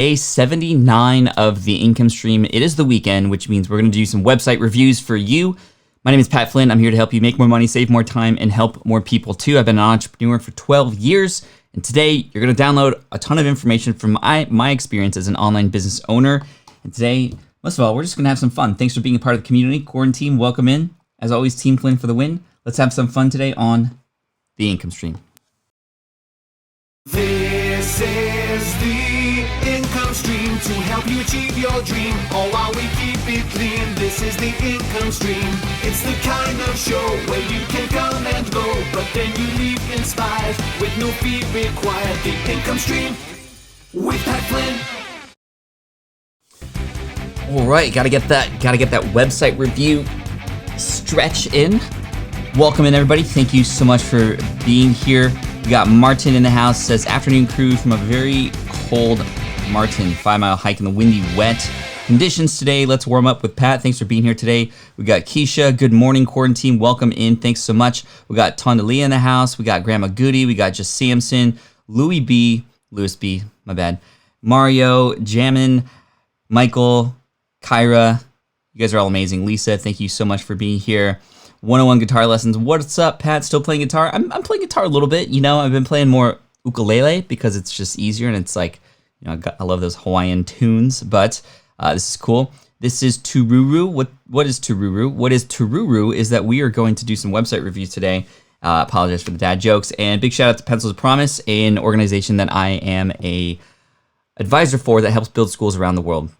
Day 79 of the income stream. It is the weekend, which means we're going to do some website reviews for you. My name is Pat Flynn. I'm here to help you make more money, save more time, and help more people too. I've been an entrepreneur for 12 years, and today you're going to download a ton of information from my experience as an online business owner. And today, most of all, we're just going to have some fun. Thanks for being a part of the community. Quaranteam, welcome in. As always, Team Flynn for the win. Let's have some fun today on the income stream. This is the income stream to help you achieve your dream, all while we keep it clean. This is the income stream. It's the kind of show where you can come and go, but then you leave inspired with no fee required. The income stream with Pat Flynn. All right, gotta get that website review stretch in. Welcome in, everybody. Thank you so much for being here. We got Martin in the house. Says afternoon cruise from a very cold Martin. 5-mile hike in the windy, wet conditions today. Let's warm up with Pat. Thanks for being here today. We got Keisha. Good morning, Quaranteam. Welcome in. Thanks so much. We got Tondalia in the house. We got Grandma Goody. We got just Samson, Louis B, my bad. Mario, Jamin, Michael, Kyra. You guys are all amazing. Lisa, thank you so much for being here. 101 guitar lessons. What's up, Pat? Still playing guitar? I'm playing guitar a little bit. You know, I've been playing more ukulele because it's just easier and it's like, you know, I love those Hawaiian tunes. But this is cool. This is Tururu. What is Tururu? What is Tururu is that we are going to do some website reviews today. Apologize for the dad jokes. And big shout out to Pencils of Promise, an organization that I am a advisor for that helps build schools around the world.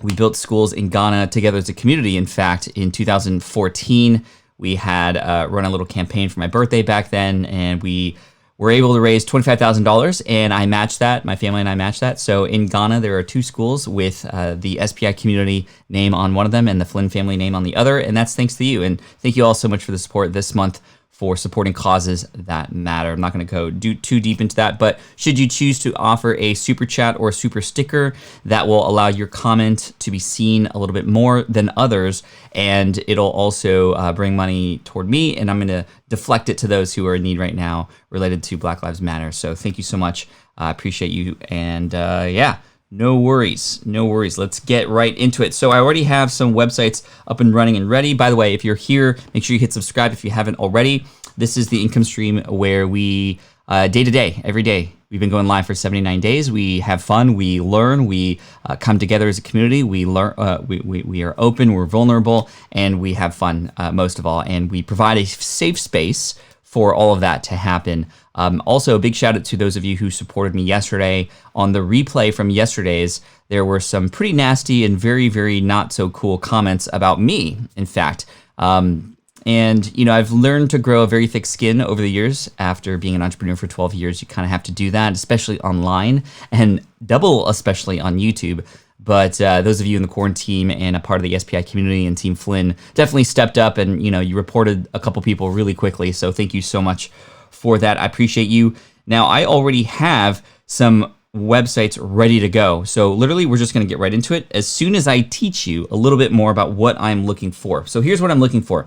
We built schools in Ghana together as a community. In fact, in 2014. We had run a little campaign for my birthday back then, and we were able to raise $25,000, and I matched that. My family and I matched that. So in Ghana, there are two schools with the SPI community name on one of them and the Flynn family name on the other, and that's thanks to you. And thank you all so much for the support this month for supporting causes that matter. I'm not going to go too deep into that, but should you choose to offer a super chat or a super sticker, that will allow your comment to be seen a little bit more than others, and it'll also bring money toward me, and I'm going to deflect it to those who are in need right now related to Black Lives Matter. So thank you so much. I appreciate you, and yeah. No worries. Let's get right into it. So I already have some websites up and running and ready. By the way, if you're here, make sure you hit subscribe if you haven't already. This is the income stream where we, day to day, every day, we've been going live for 79 days. We have fun. We learn. We come together as a community. We learn. We are open. We're vulnerable, and we have fun most of all. And we provide a safe space for all of that to happen. Also, a big shout out to those of you who supported me yesterday. On the replay from yesterday's, there were some pretty nasty and very, very not so cool comments about me, in fact. And, you know, I've learned to grow a very thick skin over the years. After being an entrepreneur for 12 years, you kind of have to do that, especially online, and double especially on YouTube. But those of you in the Quaranteam and a part of the SPI community and Team Flynn definitely stepped up, and, you know, you reported a couple people really quickly. So thank you so much for that. I appreciate you. Now, I already have some websites ready to go. So literally, we're just going to get right into it as soon as I teach you a little bit more about what I'm looking for. So here's what I'm looking for.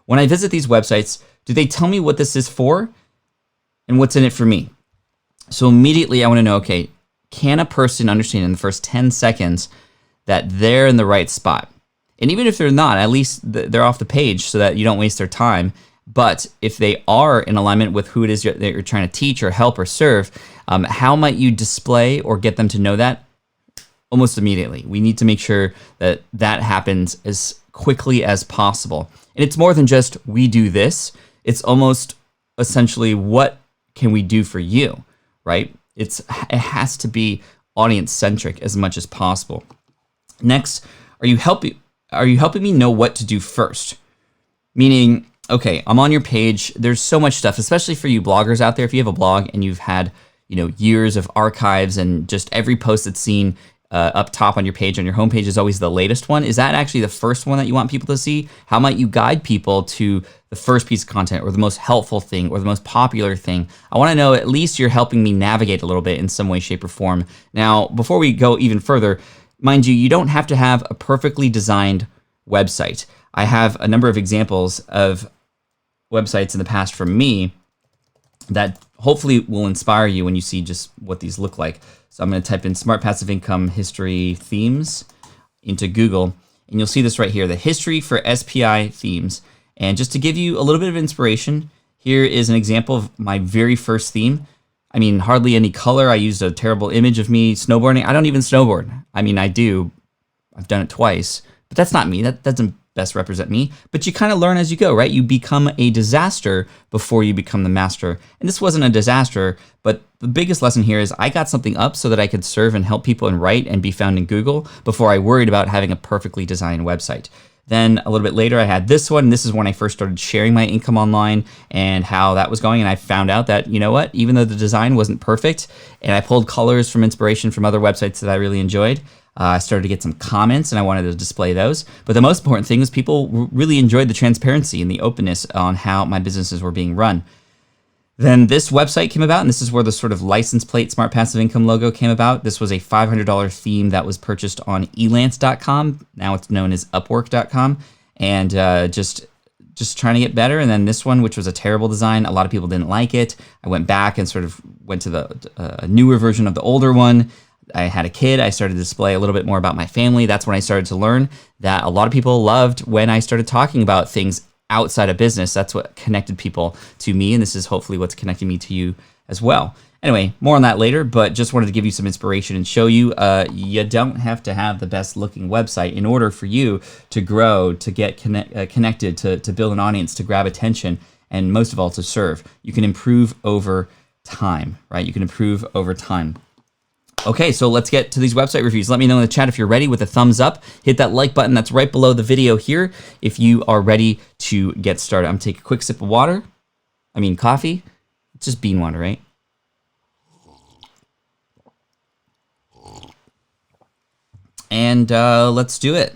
When I visit these websites, do they tell me what this is for and what's in it for me? So immediately I want to know, okay, can a person understand in the first 10 seconds that they're in the right spot? And even if they're not, at least they're off the page so that you don't waste their time. But if they are in alignment with who it is that you're trying to teach or help or serve, how might you display or get them to know that? Almost immediately. We need to make sure that that happens as quickly as possible. And it's more than just, we do this. It's almost essentially, what can we do for you, right? It has to be audience-centric as much as possible. Next, are you helping me know what to do first? Meaning, okay, I'm on your page. There's so much stuff, especially for you bloggers out there. If you have a blog and you've had, you know, years of archives and just every post that's seen up top on your page, on your homepage, is always the latest one. Is that actually the first one that you want people to see? How might you guide people to the first piece of content or the most helpful thing or the most popular thing? I want to know at least you're helping me navigate a little bit in some way, shape, or form. Now, before we go even further, mind you, you don't have to have a perfectly designed website. I have a number of examples of websites in the past from me that hopefully will inspire you when you see just what these look like. So I'm going to type in Smart Passive Income History Themes into Google, and you'll see this right here, the history for SPI themes. And just to give you a little bit of inspiration, here is an example of my very first theme. I mean, hardly any color. I used a terrible image of me snowboarding. I don't even snowboard. I mean, I do. I've done it twice, but that's not me. That doesn't best represent me. But you kind of learn as you go, right? You become a disaster before you become the master. And this wasn't a disaster, but the biggest lesson here is I got something up so that I could serve and help people and write and be found in Google before I worried about having a perfectly designed website. Then a little bit later, I had this one. This is when I first started sharing my income online and how that was going. And I found out that, you know what, even though the design wasn't perfect and I pulled colors from inspiration from other websites that I really enjoyed, I started to get some comments and I wanted to display those. But the most important thing was people really enjoyed the transparency and the openness on how my businesses were being run. Then this website came about, and this is where the sort of license plate Smart Passive Income logo came about. This was a $500 theme that was purchased on elance.com. Now it's known as upwork.com, and just trying to get better. And then this one, which was a terrible design, a lot of people didn't like it. I went back and sort of went to the newer version of the older one. I had a kid. I started to display a little bit more about my family. That's when I started to learn that a lot of people loved when I started talking about things outside of business. That's what connected people to me, and this is hopefully what's connecting me to you as well. Anyway, more on that later, but just wanted to give you some inspiration and show you you don't have to have the best looking website in order for you to grow, to get connected, to build an audience, to grab attention, and most of all, to serve. You can improve over time, right? You can improve over time. Okay, so let's get to these website reviews. Let me know in the chat if you're ready with a thumbs up. Hit that like button that's right below the video here if you are ready to get started. I'm gonna take a quick sip of water. I mean coffee. It's just bean water, right? And let's do it.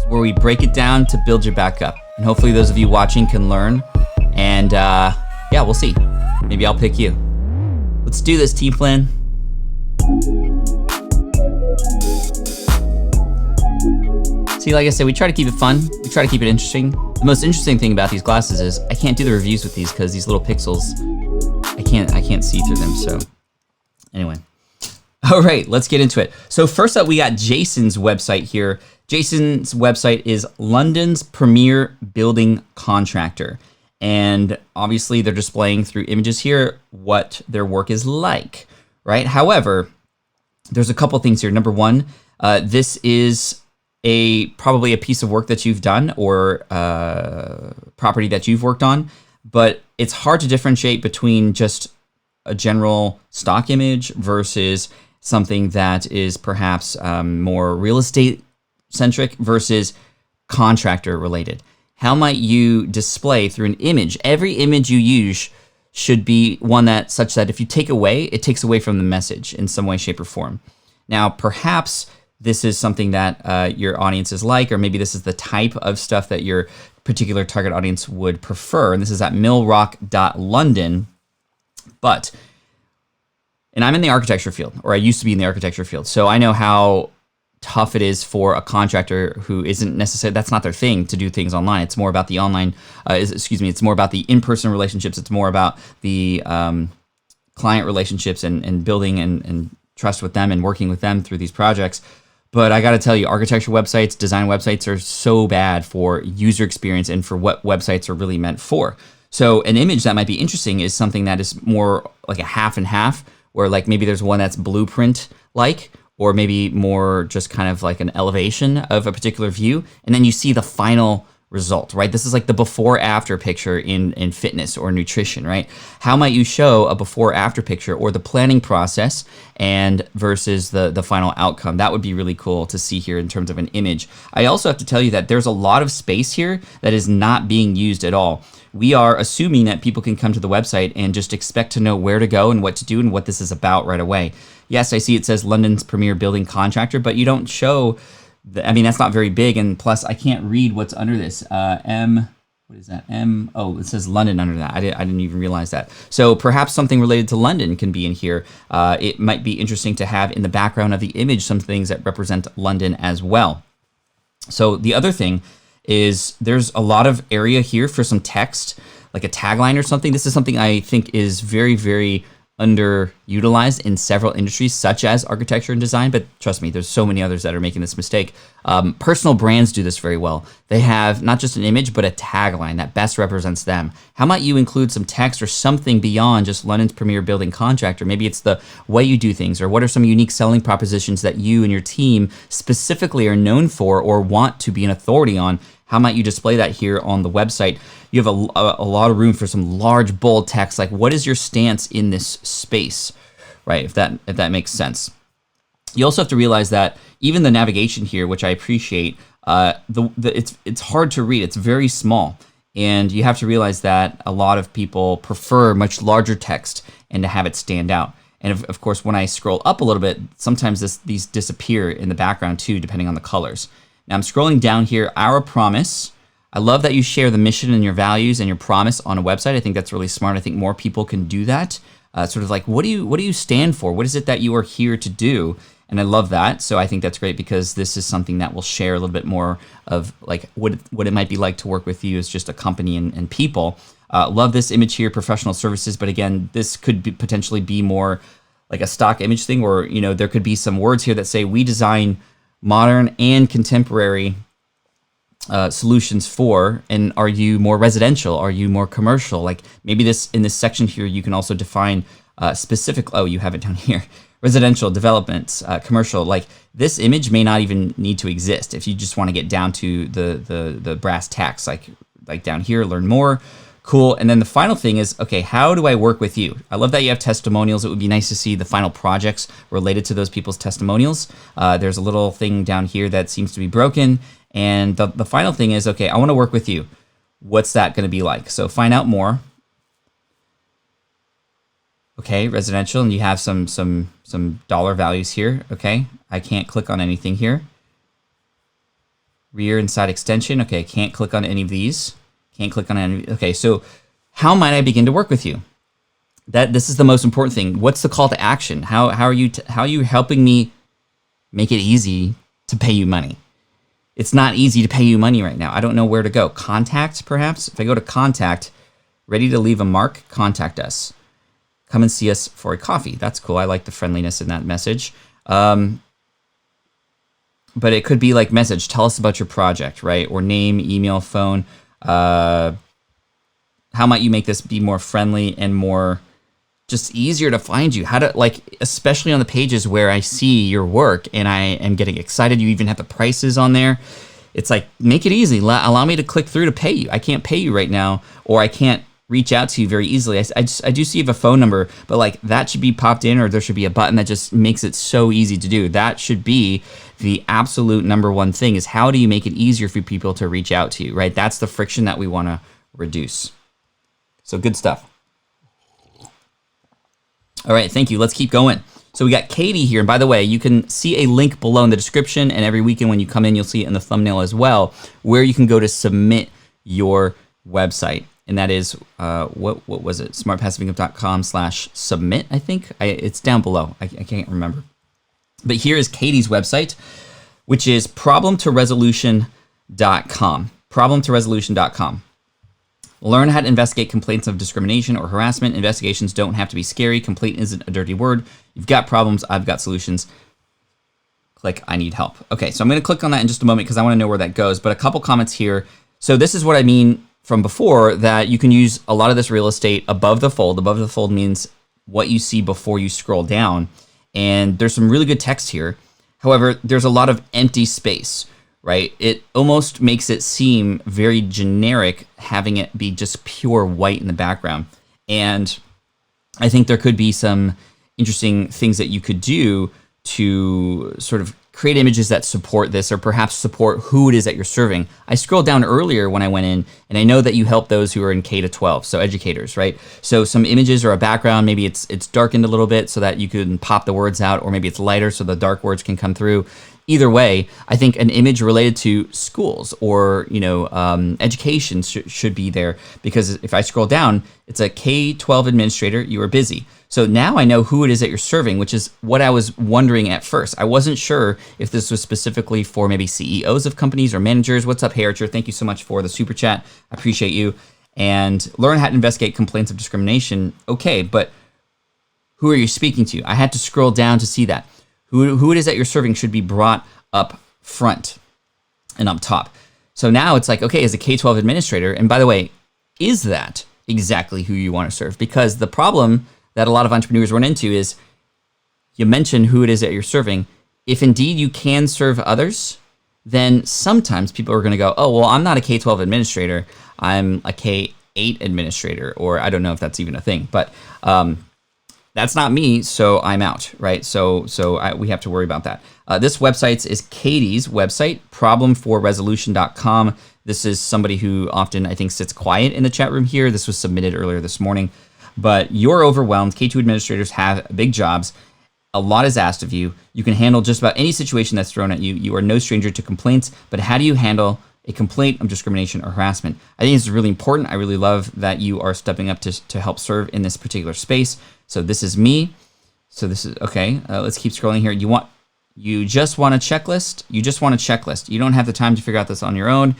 Where we break it down to build you back up. And hopefully those of you watching can learn. And yeah, we'll see. Maybe I'll pick you. Let's do this, Team Flynn. See, like I said, we try to keep it fun. We try to keep it interesting. The most interesting thing about these glasses is I can't do the reviews with these because these little pixels, I can't see through them. So anyway. All right, let's get into it. So first up, we got Jason's website here. Jason's website is London's premier building contractor. And obviously they're displaying through images here what their work is like, right? However, there's a couple things here. Number one, this is probably a piece of work that you've done or property that you've worked on, but it's hard to differentiate between just a general stock image versus something that is perhaps more real estate centric versus contractor related. How might you display through an image? Every image you use should be one that such that if you take away, it takes away from the message in some way, shape, or form. Now, perhaps this is something that your audience is like, or maybe this is the type of stuff that your particular target audience would prefer. And this is at millrock.london. And I'm in the architecture field, or I used to be in the architecture field. So I know how tough it is for a contractor who isn't necessarily, that's not their thing to do things online. It's more about the online, it's more about the in-person relationships. It's more about the client relationships and building and trust with them and working with them through these projects. But I got to tell you, architecture websites, design websites are so bad for user experience and for what websites are really meant for. So an image that might be interesting is something that is more like a half and half, where like maybe there's one that's blueprint like, or maybe more just kind of like an elevation of a particular view. And then you see the final result, right? This is like the before after picture in fitness or nutrition, right? How might you show a before after picture or the planning process and versus the final outcome? That would be really cool to see here in terms of an image. I also have to tell you that there's a lot of space here that is not being used at all. We are assuming that people can come to the website and just expect to know where to go and what to do and what this is about right away. Yes, I see it says London's premier building contractor, but you don't show, that's not very big. And plus I can't read what's under this. What is that? Oh, it says London under that. I didn't even realize that. So perhaps something related to London can be in here. It might be interesting to have in the background of the image some things that represent London as well. So the other thing is there's a lot of area here for some text, like a tagline or something. This is something I think is very, very underutilized in several industries, such as architecture and design, but trust me, there's so many others that are making this mistake. Personal brands do this very well. They have not just an image, but a tagline that best represents them. How might you include some text or something beyond just London's premier building contractor? Maybe it's the way you do things, or what are some unique selling propositions that you and your team specifically are known for or want to be an authority on? How might you display that here on the website? You have a lot of room for some large, bold text, like what is your stance in this space, right? If that makes sense. You also have to realize that even the navigation here, which I appreciate, it's hard to read. It's very small, and you have to realize that a lot of people prefer much larger text and to have it stand out. And of course, when I scroll up a little bit, sometimes these disappear in the background too, depending on the colors. Now I'm scrolling down here, our promise. I love that you share the mission and your values and your promise on a website. I think that's really smart. I think more people can do that. Sort of like, what do you stand for? What is it that you are here to do? And I love that. So I think that's great because this is something that will share a little bit more of like what it might be like to work with you as just a company and people. Love this image here, professional services. But again, this could potentially be more like a stock image thing, or there could be some words here that say we design modern and contemporary solutions for, and are you more residential? Are you more commercial? Like maybe in this section here, you can also define specific, you have it down here, residential developments, commercial. Like this image may not even need to exist if you just want to get down to the brass tacks, like down here, learn more. Cool. And then the final thing is, okay, how do I work with you? I love that you have testimonials. It would be nice to see the final projects related to those people's testimonials. There's a little thing down here that seems to be broken. And the final thing is, okay, I want to work with you. What's that going to be like? So find out more. Okay, residential, and you have some dollar values here. Okay, I can't click on anything here. Rear and side extension. Okay, can't click on any of these. Can't click on any. Okay, so how might I begin to work with you? This is the most important thing. What's the call to action? How are you helping me make it easy to pay you money? It's not easy to pay you money right now. I don't know where to go. Contact, perhaps? If I go to contact, ready to leave a mark, contact us. Come and see us for a coffee. That's cool. I like the friendliness in that message. But it could be like message, tell us about your project, right? Or name, email, phone. How might you make this be more friendly and more just easier to find you? How to, like, especially on the pages where I see your work and I am getting excited. You even have the prices on there. It's like, make it easy. Allow me to click through to pay you. I can't pay you right now, or I can't reach out to you very easily. I do see you have a phone number, but like that should be popped in, or there should be a button that just makes it so easy to do. That should be the absolute number one thing, is how do you make it easier for people to reach out to you, right? That's the friction that we want to reduce. So good stuff. All right, thank you. Let's keep going. So we got Katie here. And by the way, you can see a link below in the description, and every weekend when you come in, you'll see it in the thumbnail as well, where you can go to submit your website. And that is, what was it? smartpassiveincome.com/submit, I think. It's down below. I can't remember. But here is Katie's website, which is problemtoresolution.com. Problemtoresolution.com. Learn how to investigate complaints of discrimination or harassment. Investigations don't have to be scary. Complaint isn't a dirty word. You've got problems. I've got solutions. Click I need help. Okay, so I'm going to click on that in just a moment because I want to know where that goes. But a couple comments here. So this is what I mean from before, that you can use a lot of this real estate above the fold. Above the fold means what you see before you scroll down. And there's some really good text here. However, there's a lot of empty space, right? It almost makes it seem very generic, having it be just pure white in the background. And I think there could be some interesting things that you could do to sort of create images that support this, or perhaps support who it is that you're serving. I scrolled down earlier when I went in, and I know that you help those who are in K-12, so educators, right? So some images or a background, maybe it's darkened a little bit so that you can pop the words out, or maybe it's lighter so the dark words can come through. either way, I think an image related to schools or education should be there, because if I scroll down, it's a K-12 administrator. You are busy. So now I know who it is that you're serving, which is what I was wondering at first. I wasn't sure if this was specifically for maybe CEOs of companies or managers. What's up, Hey Archer? Thank you so much for the super chat. I appreciate you. And learn how to investigate complaints of discrimination. Okay, but who are you speaking to? I had to scroll down to see that. Who it is that you're serving should be brought up front and up top. So now it's like, okay, as a K-12 administrator, and by the way, is that exactly who you want to serve? Because the problem that a lot of entrepreneurs run into is you mention who it is that you're serving. If indeed you can serve others, then sometimes people are going to go, oh, well, I'm not a K-12 administrator. I'm a K-8 administrator, or I don't know if that's even a thing, but that's not me, so I'm out, right? So we have to worry about that. This website is Katie's website, problemforresolution.com. This is somebody who often, I think, sits quiet in the chat room here. This was submitted earlier this morning. But you're overwhelmed. K2 administrators have big jobs. A lot is asked of you. You can handle just about any situation that's thrown at you. You are no stranger to complaints, but how do you handle a complaint of discrimination or harassment? I think this is really important. I really love that you are stepping up to help serve in this particular space. So this is me. So this is, okay, let's keep scrolling here. You just want a checklist? You just want a checklist. You don't have the time to figure out this on your own.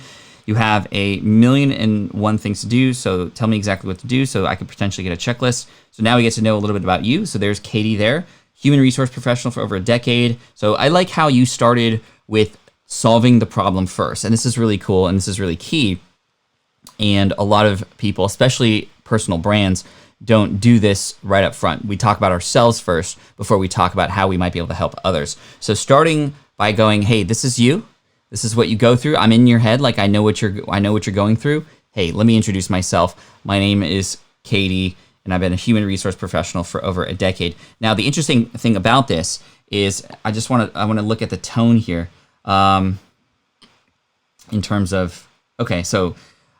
You have 1,000,001 things to do, so tell me exactly what to do so I could potentially get a checklist. So now we get to know a little bit about you. So there's Katie there, human resource professional for over a decade. So I like how you started with solving the problem first. And this is really cool, and this is really key. And a lot of people, especially personal brands, don't do this right up front. We talk about ourselves first before we talk about how we might be able to help others. So starting by going, hey, this is you. This is what you go through. I'm in your head, like I know what you're going through. Hey, let me introduce myself. My name is Katie, and I've been a human resource professional for over a decade. Now, the interesting thing about this is I want to look at the tone here, in terms of, okay, so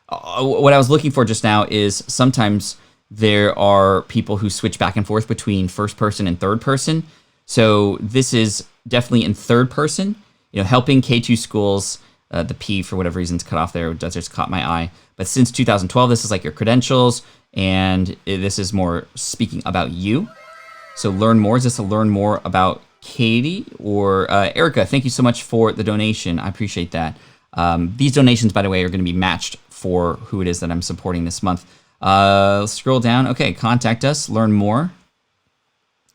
what I was looking for just now is sometimes there are people who switch back and forth between first person and third person. So this is definitely in third person. Helping K2 schools, the P for whatever reason is cut off there, does just caught my eye. But since 2012, this is like your credentials, and this is more speaking about you. So learn more. Is this a learn more about Katie or Erica? Thank you so much for the donation. I appreciate that. These donations, by the way, are going to be matched for who it is that I'm supporting this month. Let's scroll down. Okay, contact us, learn more.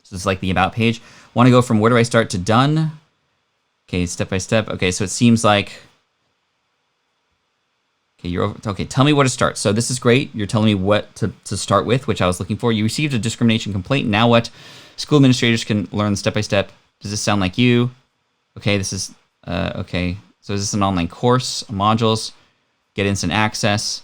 So it's like the about page. Want to go from where do I start to done? Okay, step by step. Okay, so it seems like, okay, okay, tell me where to start. So this is great. You're telling me what to start with, which I was looking for. You received a discrimination complaint. Now what? School administrators can learn step by step. Does this sound like you? Okay, this is, okay. So is this an online course, modules, get instant access?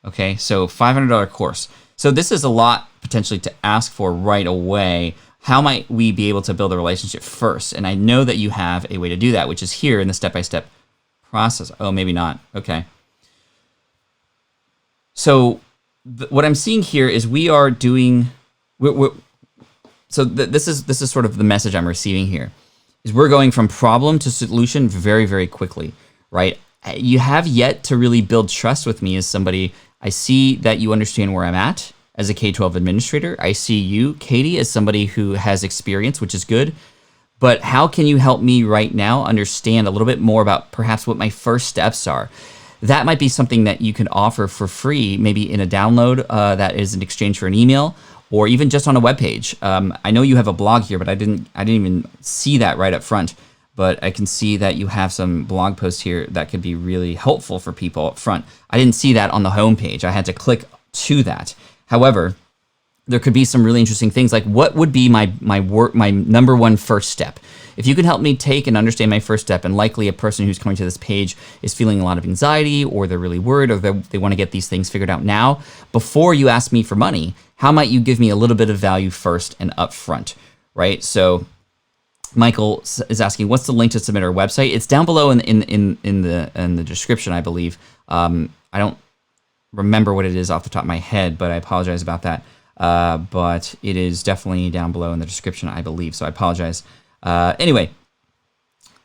Okay, so $500 course. So this is a lot potentially to ask for right away. How might we be able to build a relationship first? And I know that you have a way to do that, which is here in the step-by-step process. Oh, maybe not. Okay. So what I'm seeing here is we are doing. This is sort of the message I'm receiving here. Is we're going from problem to solution very, very quickly, right? You have yet to really build trust with me as somebody. I see that you understand where I'm at. As a K-12 administrator, I see you, Katie, as somebody who has experience, which is good. But how can you help me right now understand a little bit more about perhaps what my first steps are? That might be something that you can offer for free, maybe in a download that is in exchange for an email, or even just on a webpage. I know you have a blog here, but I didn't even see that right up front. But I can see that you have some blog posts here that could be really helpful for people up front. I didn't see that on the homepage. I had to click to that. However, there could be some really interesting things like what would be my number one first step. If you can help me take and understand my first step, and likely a person who's coming to this page is feeling a lot of anxiety, or they're really worried, or they want to get these things figured out now, before you ask me for money, how might you give me a little bit of value first and upfront, right? So Michael is asking, what's the link to submit our website? It's down below in the description, I believe. I don't remember what it is off the top of my head, but I apologize about that. But it is definitely down below in the description, I believe. So I apologize. Anyway,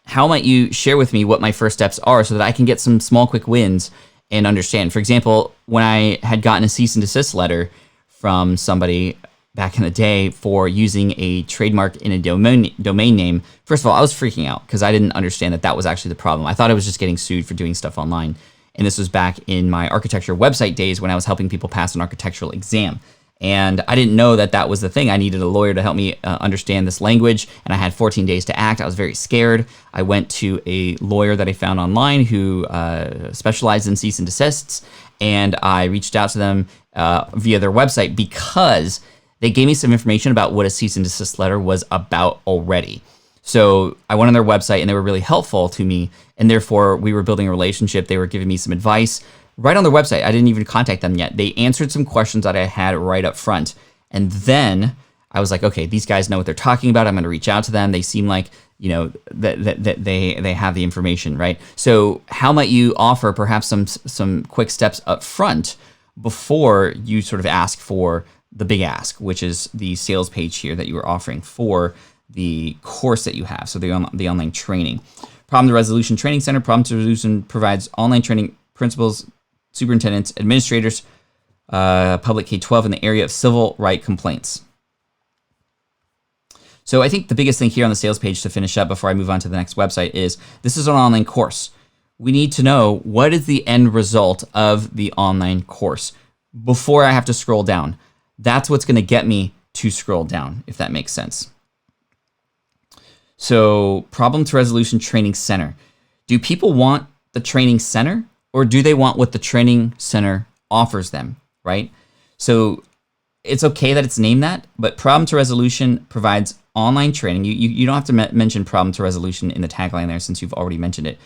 how might you share with me what my first steps are so that I can get some small, quick wins and understand? For example, when I had gotten a cease and desist letter from somebody back in the day for using a trademark in a domain name, first of all, I was freaking out because I didn't understand that that was actually the problem. I thought I was just getting sued for doing stuff online. And this was back in my architecture website days when I was helping people pass an architectural exam. And I didn't know that that was the thing. I needed a lawyer to help me understand this language, and I had 14 days to act. I was very scared. I went to a lawyer that I found online who specialized in cease and desists, and I reached out to them via their website because they gave me some information about what a cease and desist letter was about already. So I went on their website, and they were really helpful to me, and therefore we were building a relationship. They were giving me some advice. Right on their website, I didn't even contact them yet. They answered some questions that I had right up front. And then I was like, okay, these guys know what they're talking about. I'm going to reach out to them. They seem like, that they have the information, right? So how might you offer perhaps some quick steps up front before you sort of ask for the big ask, which is the sales page here that you were offering for the course that you have, so the online training. Problem to Resolution Training Center. Problem to Resolution provides online training principals, superintendents, administrators, public K-12 in the area of civil right complaints. So I think the biggest thing here on the sales page to finish up before I move on to the next website is this is an online course. We need to know what is the end result of the online course before I have to scroll down. That's what's going to get me to scroll down, if that makes sense. So Problem to Resolution Training Center. Do people want the training center, or do they want what the training center offers them, right? So it's okay that it's named that, but Problem to Resolution provides online training. You don't have to mention Problem to Resolution in the tagline there since you've already mentioned it.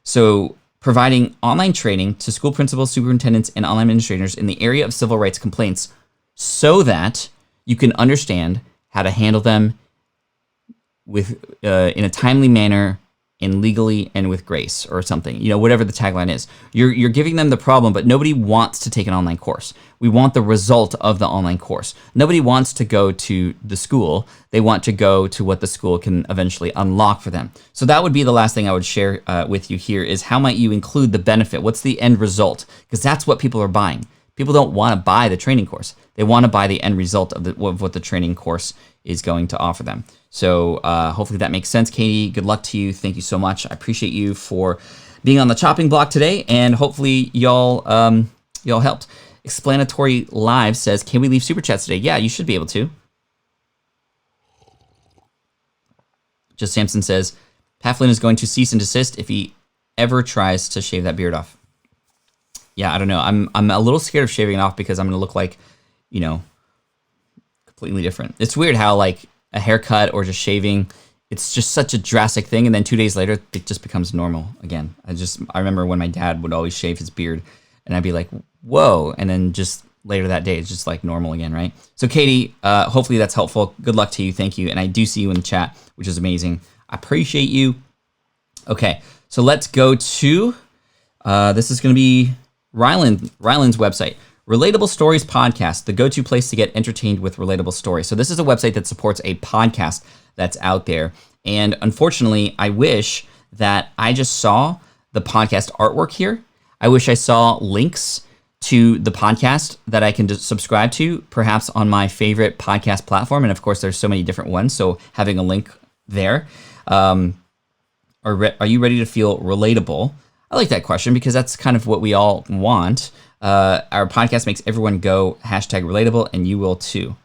So providing online training to school principals, superintendents, and online administrators in the area of civil rights complaints so that you can understand how to handle them with in a timely manner and legally and with grace or something, whatever the tagline is. You're giving them the problem, but nobody wants to take an online course. We want the result of the online course. Nobody wants to go to the school. They want to go to what the school can eventually unlock for them. So that would be the last thing I would share with you here is how might you include the benefit? What's the end result? Because that's what people are buying. People don't want to buy the training course. They want to buy the end result of what the training course is going to offer them. So hopefully that makes sense, Katie. Good luck to you. Thank you so much. I appreciate you for being on the chopping block today, and hopefully y'all helped. Explanatory Live says, can we leave super chats today? Yeah, you should be able to. Just Samson says, Pat Flynn is going to cease and desist if he ever tries to shave that beard off. Yeah, I don't know. I'm a little scared of shaving it off because I'm going to look like, completely different. It's weird how like a haircut or just shaving, it's just such a drastic thing, and then 2 days later it just becomes normal again. I remember when my dad would always shave his beard, and I'd be like, whoa, and then just later that day it's just like normal again, right? So Katie, hopefully that's helpful. Good luck to you. Thank you. And I do see you in the chat, which is amazing. I appreciate you. Okay, so let's go to this is going to be Ryland's website. Relatable Stories Podcast, the go-to place to get entertained with relatable stories. So this is a website that supports a podcast that's out there. And unfortunately, I wish that I just saw the podcast artwork here. I wish I saw links to the podcast that I can just subscribe to, perhaps on my favorite podcast platform. And of course, there's so many different ones. So having a link there. Are you ready to feel relatable? I like that question because that's kind of what we all want. Our podcast makes everyone go #relatable, and you will too.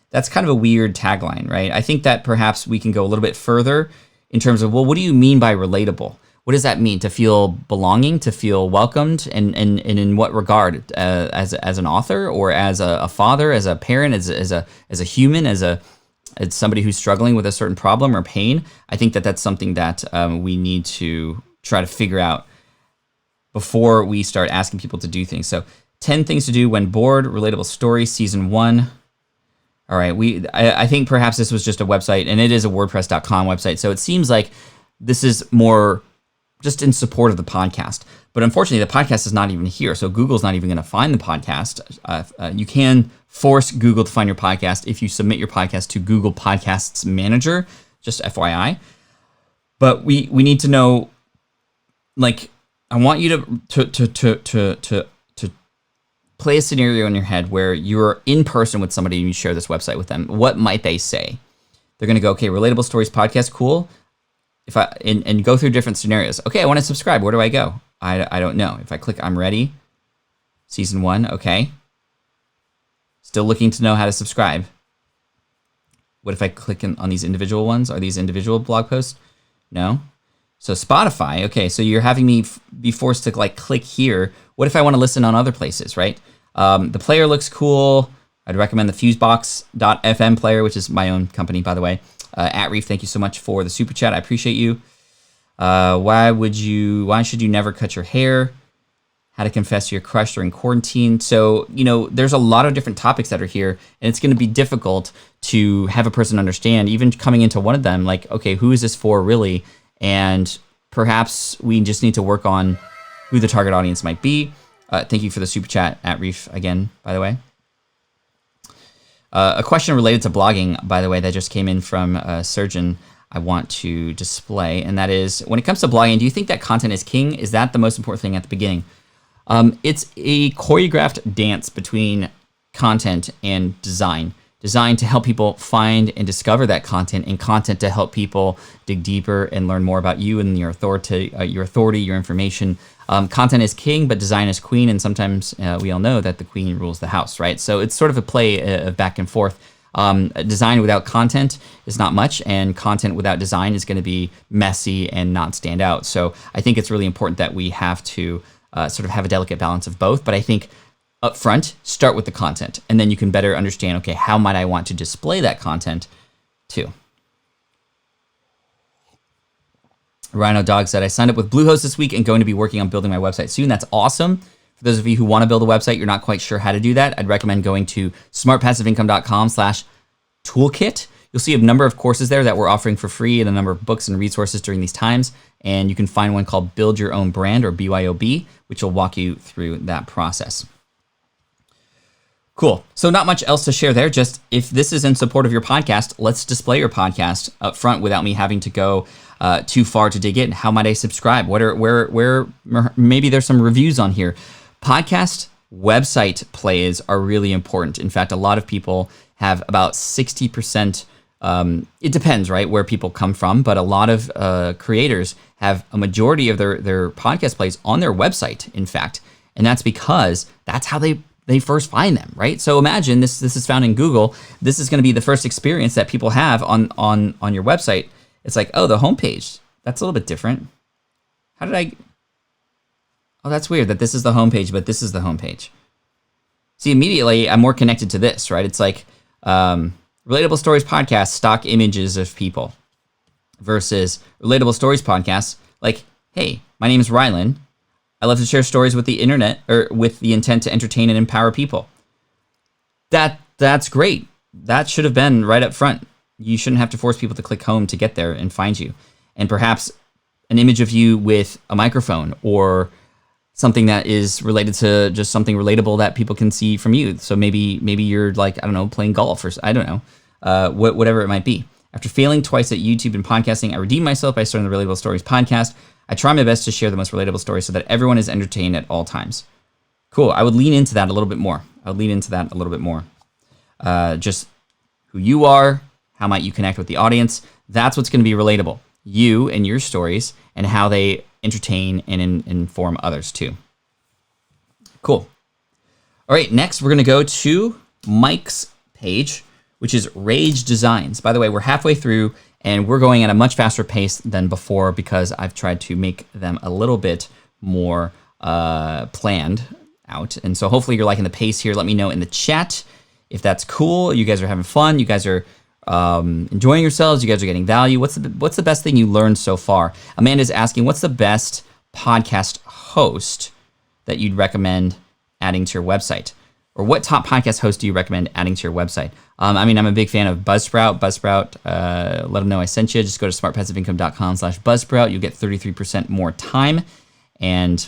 That's kind of a weird tagline, right? I think that perhaps we can go a little bit further in terms of, well, what do you mean by relatable? What does that mean? To feel belonging, to feel welcomed, and in what regard? As an author, or as a father, as a parent, as a human, as somebody who's struggling with a certain problem or pain? I think that that's something that we need to try to figure out before we start asking people to do things. So 10 things to do when bored, relatable stories, season 1. All right, I think perhaps this was just a website, and it is a WordPress.com website. So it seems like this is more just in support of the podcast. But unfortunately, the podcast is not even here. So Google's not even going to find the podcast. You can force Google to find your podcast if you submit your podcast to Google Podcasts Manager, just FYI. But we need to know, like, I want you to play a scenario in your head where you're in person with somebody and you share this website with them. What might they say? They're going to go, okay, Relatable Stories podcast, cool. If I and go through different scenarios. Okay, I want to subscribe. Where do I go? I don't know. If I click I'm ready, season 1, okay. Still looking to know how to subscribe. What if I click on these individual ones? Are these individual blog posts? No. So Spotify, okay, so you're having me be forced to like click here. What if I want to listen on other places, right? The player looks cool. I'd recommend the Fusebox.fm player, which is my own company, by the way. At Reef, thank you so much for the super chat. I appreciate you. Why should you never cut your hair? How to confess to your crush during quarantine. So, there's a lot of different topics that are here, and it's going to be difficult to have a person understand, even coming into one of them, like, okay, who is this for really? And perhaps we just need to work on who the target audience might be. Thank you for the super chat at Reef again, by the way. A question related to blogging, by the way, that just came in from Surgeon, I want to display, and that is, when it comes to blogging, do you think that content is king? Is that the most important thing at the beginning? It's a choreographed dance between content and design. Designed to help people find and discover that content, and content to help people dig deeper and learn more about you and your authority, your information. Content is king, but design is queen, and sometimes we all know that the queen rules the house, right? So it's sort of a play of back and forth. Design without content is not much, and content without design is going to be messy and not stand out. So I think it's really important that we have to sort of have a delicate balance of both. But I think up front, start with the content, and then you can better understand, okay, how might I want to display that content too? Rhino Dog said, I signed up with Bluehost this week and going to be working on building my website soon. That's awesome. For those of you who want to build a website, you're not quite sure how to do that, I'd recommend going to smartpassiveincome.com/toolkit. You'll see a number of courses there that we're offering for free, and a number of books and resources during these times. And you can find one called Build Your Own Brand, or BYOB, which will walk you through that process. Cool. So not much else to share there. Just if this is in support of your podcast, let's display your podcast up front without me having to go too far to dig in. How might I subscribe? Where maybe there's some reviews on here. Podcast website plays are really important. In fact, a lot of people have about 60%. It depends, right, where people come from, but a lot of creators have a majority of their podcast plays on their website, in fact. And that's because that's how they first find them, right? So imagine this is found in Google. This is going to be the first experience that people have on your website. It's like, oh, the homepage. That's a little bit different. How did I? Oh, that's weird that this is the homepage, but this is the homepage. See, immediately I'm more connected to this, right? It's like Relatable Stories podcast, stock images of people, versus Relatable Stories podcast, like, hey, my name is Rylan. I love to share stories with the internet, or with the intent to entertain and empower people. That's great. That should have been right up front. You shouldn't have to force people to click home to get there and find you. And perhaps an image of you with a microphone, or something that is related to just something relatable that people can see from you. So maybe you're like, I don't know, playing golf, or I don't know, whatever it might be. After failing twice at YouTube and podcasting, I redeemed myself by starting the Relatable Stories podcast. I try my best to share the most relatable stories so that everyone is entertained at all times. Cool. I would lean into that a little bit more. Just who you are, how might you connect with the audience. That's what's going to be relatable. You and your stories, and how they entertain and inform others too. Cool. All right, next we're going to go to Mike's page, which is Rage Designs. By the way, we're halfway through, and we're going at a much faster pace than before because I've tried to make them a little bit more planned out. And so hopefully you're liking the pace here. Let me know in the chat if that's cool. You guys are having fun. You guys are enjoying yourselves. You guys are getting value. What's the best thing you learned so far? Amanda's asking, what's the best podcast host that you'd recommend adding to your website? Or what top podcast host do you recommend adding to your website? I'm a big fan of Buzzsprout. Let them know I sent you. Just go to smartpassiveincome.com/Buzzsprout. You'll get 33% more time, and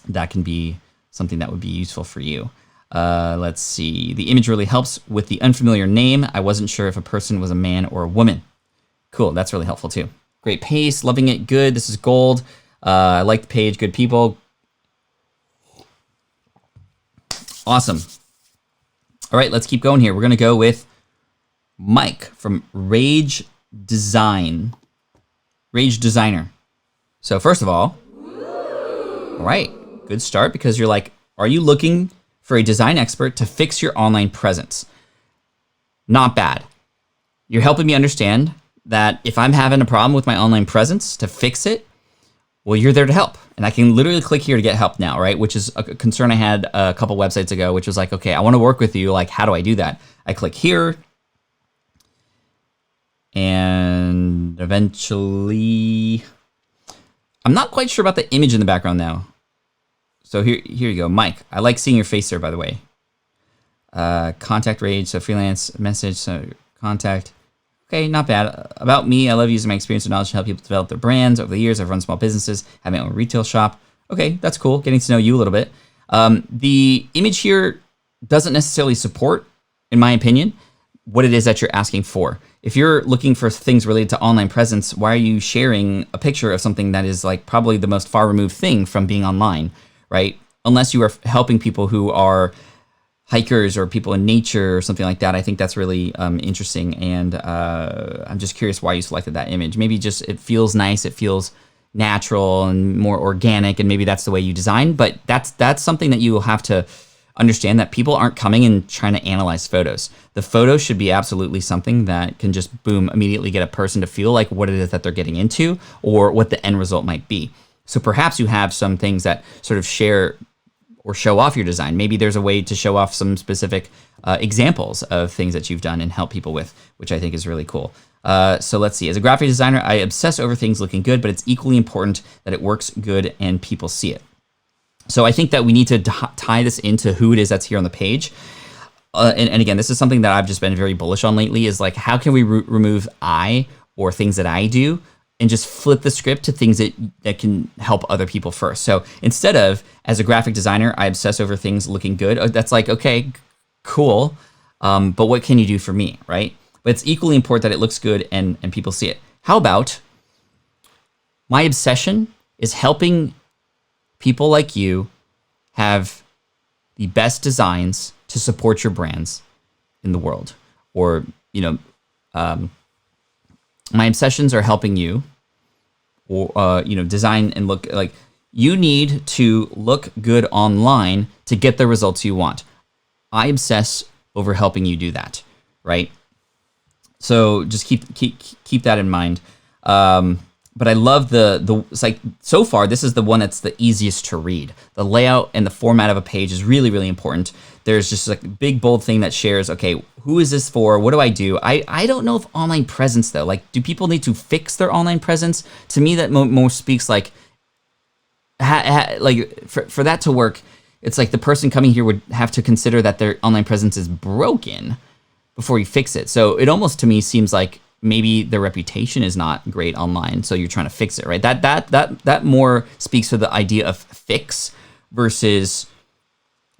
that can be something that would be useful for you. Let's see. The image really helps with the unfamiliar name. I wasn't sure if a person was a man or a woman. Cool. That's really helpful too. Great pace, loving it, good. This is gold. I like the page, good people. Awesome. All right, let's keep going here. We're gonna go with Mike from Rage Designer. So first of all right, good start, because you're like, are you looking for a design expert to fix your online presence? Not bad. You're helping me understand that if I'm having a problem with my online presence, to fix it, well, you're there to help. And I can literally click here to get help now, right? Which is a concern I had a couple websites ago, which was like, okay, I want to work with you. Like, how do I do that? I click here, and eventually, I'm not quite sure about the image in the background now. So here you go, Mike. I like seeing your face there, by the way. Contact Rage, so freelance message, so contact. Okay, not bad. About me, I love using my experience and knowledge to help people develop their brands. Over the years, I've run small businesses, have my own retail shop. Okay, that's cool, getting to know you a little bit. The image here doesn't necessarily support, in my opinion, what it is that you're asking for. If you're looking for things related to online presence, why are you sharing a picture of something that is like probably the most far removed thing from being online, right? Unless you are helping people who are hikers or people in nature or something like that. I think that's really interesting, and I'm just curious why you selected that image. Maybe just it feels nice, it feels natural and more organic, and maybe that's the way you design, but that's something that you will have to understand, that people aren't coming and trying to analyze photos. The photo should be absolutely something that can just, boom, immediately get a person to feel like what it is that they're getting into or what the end result might be. So perhaps you have some things that sort of share or show off your design. Maybe there's a way to show off some specific examples of things that you've done and help people with, which I think is really cool. So let's see. As a graphic designer, I obsess over things looking good, but it's equally important that it works good and people see it. So I think that we need to tie this into who it is that's here on the page. And again, this is something that I've just been very bullish on lately, is like, how can we remove I or things that I do and just flip the script to things that can help other people first. So instead of, as a graphic designer, I obsess over things looking good, that's like, okay, cool, but what can you do for me, right? But it's equally important that it looks good and people see it. How about, my obsession is helping people like you have the best designs to support your brands in the world. Or, my obsessions are helping you, or design and look like, you need to look good online to get the results you want. I obsess over helping you do that, right? So just keep that in mind. But I love it's like, so far, this is the one that's the easiest to read. The layout and the format of a page is really, really important. There's just like a big, bold thing that shares, okay, who is this for? What do I do? I don't know if online presence, though. Like, do people need to fix their online presence? To me, that more speaks like, for that to work, it's like the person coming here would have to consider that their online presence is broken before you fix it. So it almost, to me, seems like maybe their reputation is not great online, so you're trying to fix it, right? That more speaks to the idea of fix versus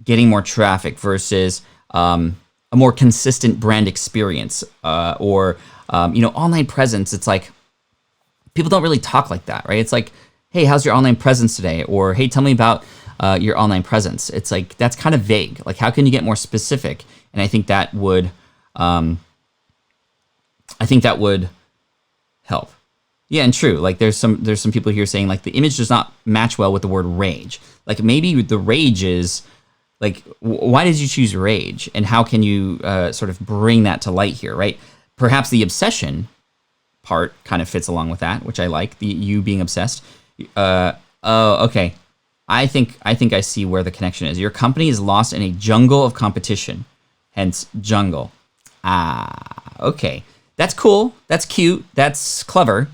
getting more traffic versus a more consistent brand experience, or online presence. It's like, people don't really talk like that, right? It's like, hey, how's your online presence today? Or, hey, tell me about your online presence. It's like, that's kind of vague. Like, how can you get more specific? And I think that would help. Yeah, and true. Like, there's some people here saying, like, the image does not match well with the word rage. Like, maybe the rage is like, why did you choose rage? And how can you sort of bring that to light here, right? Perhaps the obsession part kind of fits along with that, which I like, you being obsessed. Okay. I think I see where the connection is. Your company is lost in a jungle of competition, hence jungle. Okay. That's cool. That's cute. That's clever.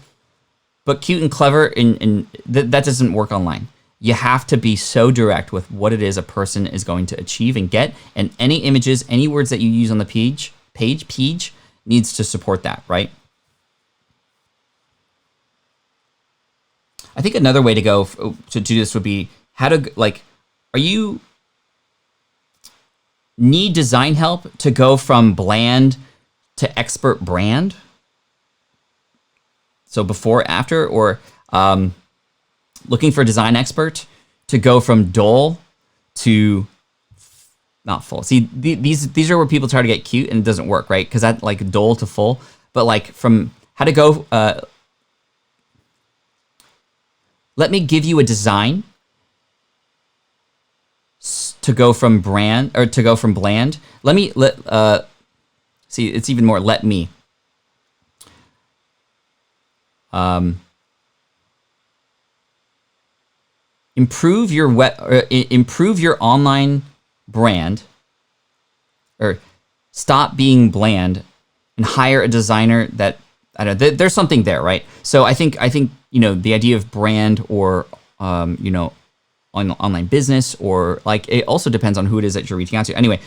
But cute and clever, that doesn't work online. You have to be so direct with what it is a person is going to achieve and get. And any images, any words that you use on the page needs to support that, right? I think another way to go to do this would be are you need design help to go from bland to expert brand? So before, after, or looking for a design expert to go from dull to not full. See, these are where people try to get cute and it doesn't work, right? Because that like dull to full, but like from how to go. Let me give you a design to go from brand or to go from bland. See, it's even more. Let me. Improve your online brand, or stop being bland and hire a designer that, I don't know, there's something there, right? So I think the idea of brand or online business, or like, it also depends on who it is that you're reaching out to. Anyway,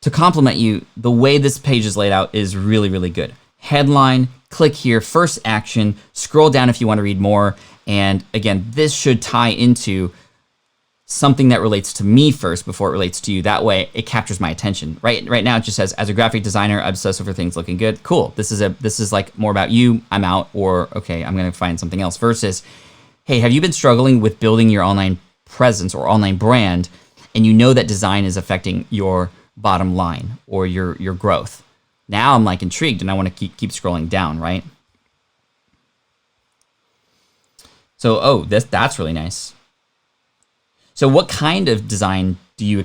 to compliment you, the way this page is laid out is really, really good. Headline, click here, first action, scroll down if you want to read more. And again, this should tie into something that relates to me first before it relates to you. That way it captures my attention. Right now it just says, as a graphic designer, I obsess over things looking good. Cool. This is like more about you. I'm out. Or okay, I'm going to find something else. Versus, hey, have you been struggling with building your online presence or online brand, and you know that design is affecting your bottom line or your growth? Now I'm like intrigued and I want to keep scrolling down, right? So, that's really nice. So what kind of design do you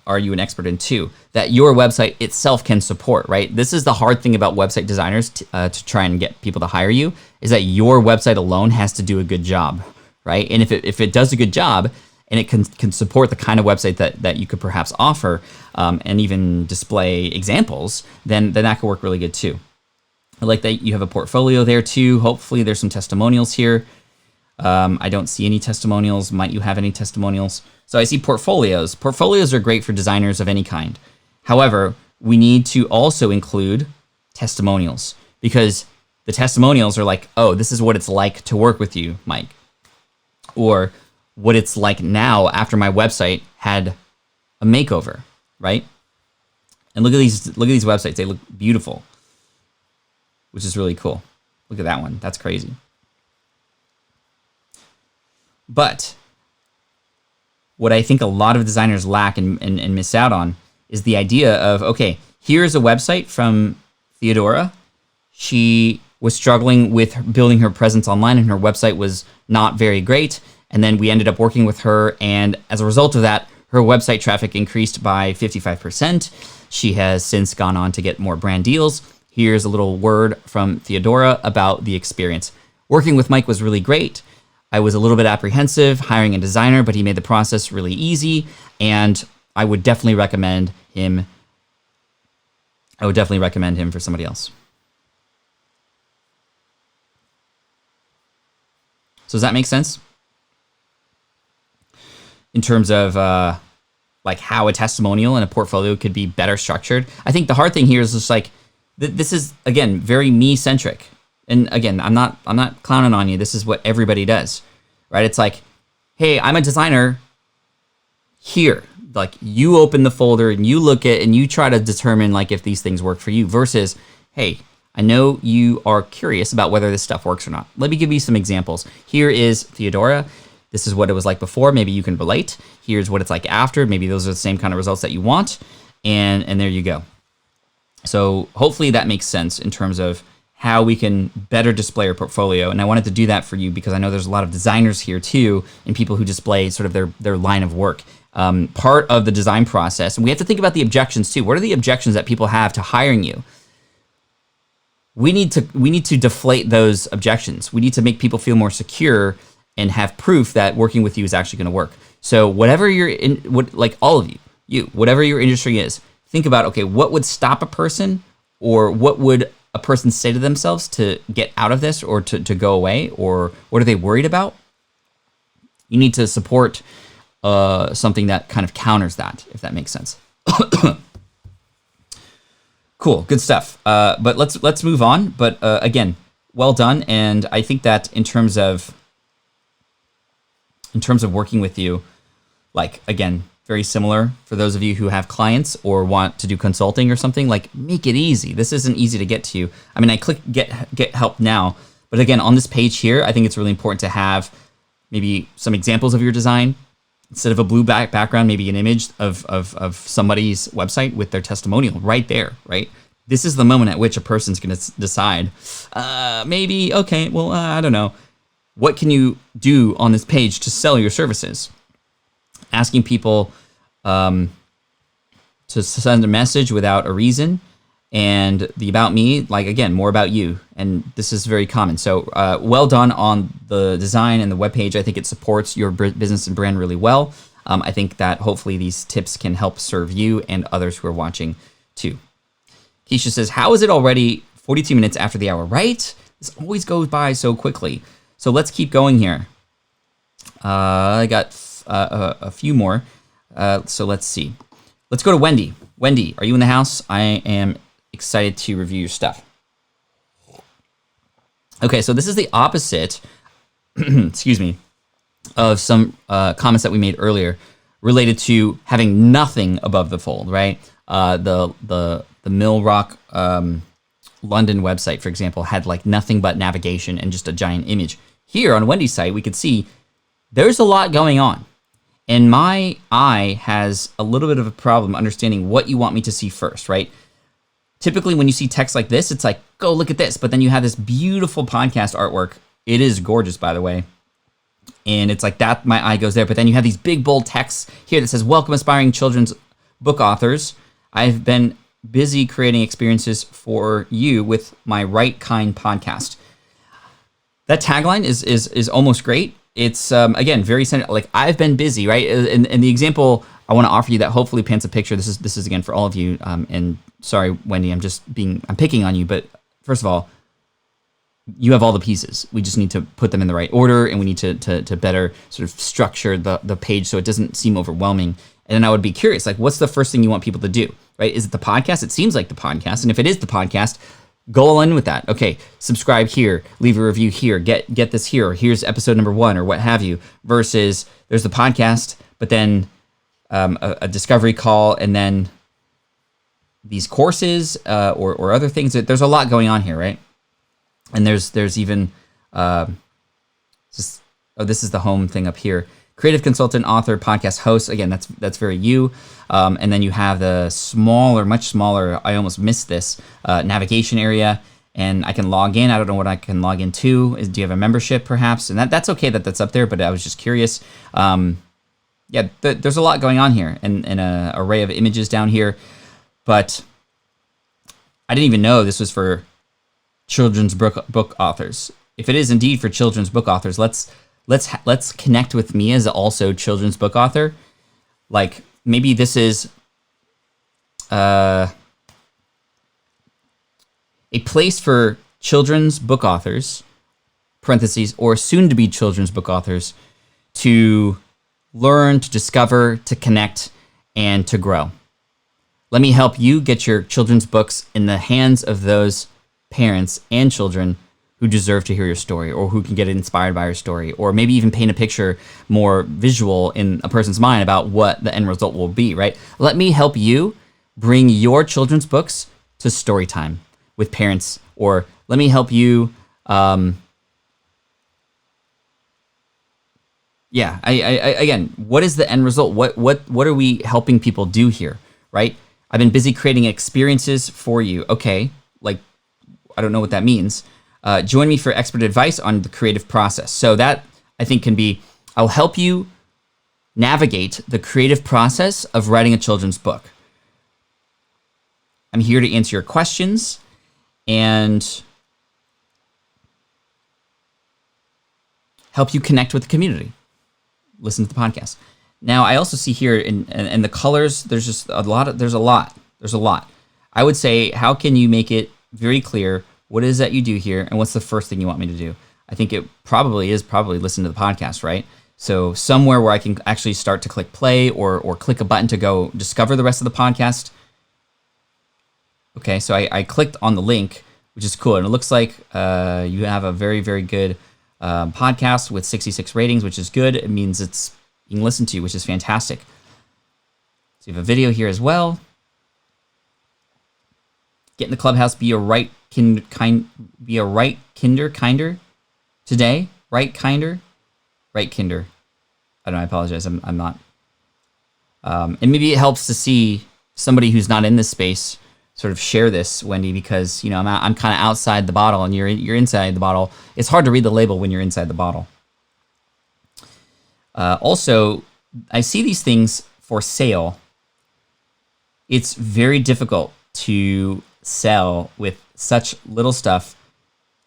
are you an expert in too, that your website itself can support, right? This is the hard thing about website designers to try and get people to hire you, is that your website alone has to do a good job, right? And if it does a good job and it can support the kind of website that you could perhaps offer, and even display examples, then that could work really good too. I like that you have a portfolio there too. Hopefully there's some testimonials here. I don't see any testimonials. Might you have any testimonials? So I see portfolios. Portfolios are great for designers of any kind. However, we need to also include testimonials, because the testimonials are like, oh, this is what it's like to work with you, Mike. Or what it's like now after my website had a makeover, right? And look at these websites. They look beautiful, which is really cool. Look at that one. That's crazy. But what I think a lot of designers lack and miss out on is the idea of, okay, here's a website from Theodora. She was struggling with building her presence online and her website was not very great. And then we ended up working with her. And as a result of that, her website traffic increased by 55%. She has since gone on to get more brand deals. Here's a little word from Theodora about the experience. Working with Mike was really great. I was a little bit apprehensive hiring a designer, but he made the process really easy, and I would definitely recommend him. I would definitely recommend him for somebody else. So does that make sense? In terms of like how a testimonial and a portfolio could be better structured. I think the hard thing here is just like, this is, again, very me-centric. And again, I'm not clowning on you. This is what everybody does, right? It's like, hey, I'm a designer here. Like, you open the folder and you look at and you try to determine like if these things work for you, versus, hey, I know you are curious about whether this stuff works or not. Let me give you some examples. Here is Theodora. This is what it was like before. Maybe you can relate. Here's what it's like after. Maybe those are the same kind of results that you want. And there you go. So hopefully that makes sense in terms of how we can better display our portfolio. And I wanted to do that for you because I know there's a lot of designers here too, and people who display sort of their line of work. Part of the design process, and we have to think about the objections too. What are the objections that people have to hiring you? We need to deflate those objections. We need to make people feel more secure and have proof that working with you is actually going to work. So whatever you're in, all of you, whatever your industry is, think about, okay, what would stop a person, or what would a person say to themselves to get out of this, or to go away, or what are they worried about? You need to support something that kind of counters that, if that makes sense. Cool, good stuff. But let's move on. But again, well done. And I think that in terms of working with you, like, again, very similar for those of you who have clients or want to do consulting or something. Like, make it easy. This isn't easy to get to. I mean, I click get help now, but again, on this page here, I think it's really important to have maybe some examples of your design. Instead of a blue background, maybe an image of somebody's website with their testimonial right there, right? This is the moment at which a person's going to decide, maybe, okay, well, I don't know. What can you do on this page to sell your services? Asking people to send a message without a reason, and the about me, like, again, more about you. And this is very common. So well done on the design and the webpage. I think it supports your business and brand really well. I think that hopefully these tips can help serve you and others who are watching too. Keisha says, how is it already 42 minutes after the hour, right? This always goes by so quickly. So let's keep going here. I got a few more. So let's see. Let's go to Wendy. Wendy, are you in the house? I am excited to review your stuff. Okay, so this is the opposite, excuse me, of some comments that we made earlier related to having nothing above the fold, right? The Mill Rock London website, for example, had like nothing but navigation and just a giant image. Here on Wendy's site, we could see there's a lot going on. And my eye has a little bit of a problem understanding what you want me to see first, right? Typically, when you see text like this, it's like, go look at this. But then you have this beautiful podcast artwork. It is gorgeous, by the way. And it's like that, my eye goes there. But then you have these big, bold texts here that says, welcome, aspiring children's book authors. I've been busy creating experiences for you with my Right Kind podcast. That tagline is almost great. It's, again, very centered. Like, I've been busy, right? And the example I want to offer you that hopefully paints a picture. This is again, for all of you. And sorry, Wendy, I'm picking on you. But first of all, you have all the pieces. We just need to put them in the right order, and we need to better sort of structure the page so it doesn't seem overwhelming. And then I would be curious, like, what's the first thing you want people to do, right? Is it the podcast? It seems like the podcast. And if it is the podcast, go all in with that. Okay, subscribe here, leave a review here, get this here, or here's episode number 1, or what have you, versus there's the podcast, but then a discovery call, and then these courses or other things. There's a lot going on here, right? And there's even, this is the home thing up here. Creative consultant, author, podcast host. Again, that's very you. And then you have the much smaller, I almost missed this, navigation area. And I can log in. I don't know what I can log into. Do you have a membership perhaps? And that's okay that's up there, but I was just curious. There's a lot going on here, and an array of images down here. But I didn't even know this was for children's book authors. If it is indeed for children's book authors, let's connect with me as also children's book author. Like, maybe this is a place for children's book authors, parentheses, or soon to be children's book authors, to learn, to discover, to connect, and to grow. Let me help you get your children's books in the hands of those parents and children who deserve to hear your story, or who can get inspired by your story, or maybe even paint a picture more visual in a person's mind about what the end result will be, right? Let me help you bring your children's books to story time with parents, or let me help you, again, what is the end result? What are we helping people do here, right? I've been busy creating experiences for you. Okay, like, I don't know what that means. Join me for expert advice on the creative process. So that, I think, can be, I'll help you navigate the creative process of writing a children's book. I'm here to answer your questions and help you connect with the community. Listen to the podcast. Now, I also see here in the colors, there's just there's a lot. I would say, how can you make it very clear what it is that you do here, and what's the first thing you want me to do? I think it probably listen to the podcast, right? So somewhere where I can actually start to click play or click a button to go discover the rest of the podcast. Okay, so I clicked on the link, which is cool. And it looks like you have a very, very good podcast with 66 ratings, which is good. It means it's being listened to, which is fantastic. So you have a video here as well. Get in the clubhouse. Be a right kinder kinder today. Right kinder. I don't know. I apologize. I'm not. And maybe it helps to see somebody who's not in this space sort of share this, Wendy, because I'm kind of outside the bottle and you're inside the bottle. It's hard to read the label when you're inside the bottle. Also, I see these things for sale. It's very difficult to sell with such little stuff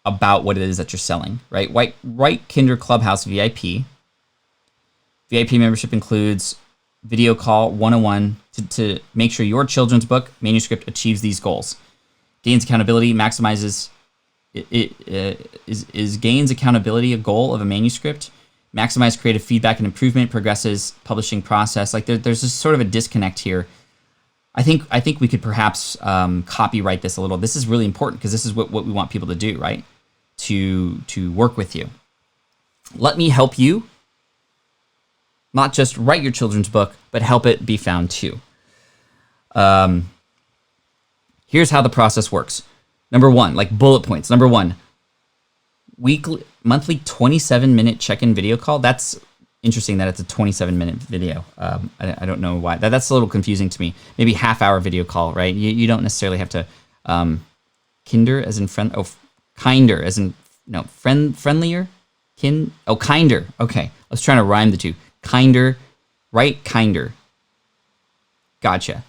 about what it is that you're selling, right? Right Kinder Clubhouse VIP. VIP membership includes video call 101 to make sure your children's book manuscript achieves these goals. Gains accountability, maximizes is gains accountability a goal of a manuscript? Maximize creative feedback and improvement, progresses publishing process. Like there's just sort of a disconnect here. I think we could perhaps copyright this a little. This is really important because this is what we want people to do, right? To work with you. Let me help you not just write your children's book, but help it be found too. Here's how the process works. Number one, like bullet points. Number one, monthly 27-minute check-in video call. That's interesting that it's a 27-minute video. I don't know why. That's a little confusing to me. Maybe half-hour video call, right? You don't necessarily have to kinder as in friend. Oh, kinder as in no friendlier. Kinder. Okay, I was trying to rhyme the two. Kinder, right? Kinder. Gotcha.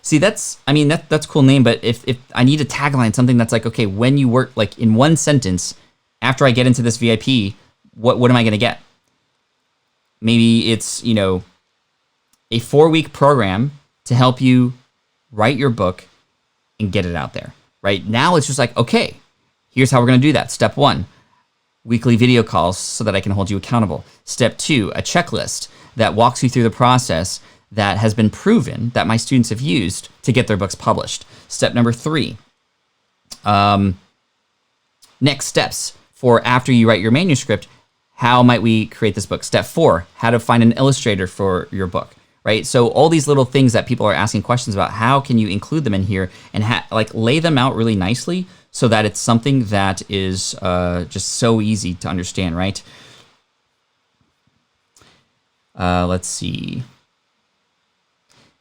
See, that's a cool name, but if I need a tagline, something that's like, okay, when you work, like in one sentence, after I get into this VIP, what am I going to get? Maybe it's, a 4-week program to help you write your book and get it out there. Right now, it's just like, okay, here's how we're going to do that. Step 1, weekly video calls so that I can hold you accountable. Step 2, a checklist that walks you through the process that has been proven that my students have used to get their books published. Step number 3, next steps for after you write your manuscript, how might we create this book? Step 4, how to find an illustrator for your book, right? So all these little things that people are asking questions about, how can you include them in here and lay them out really nicely so that it's something that is just so easy to understand, right? Let's see.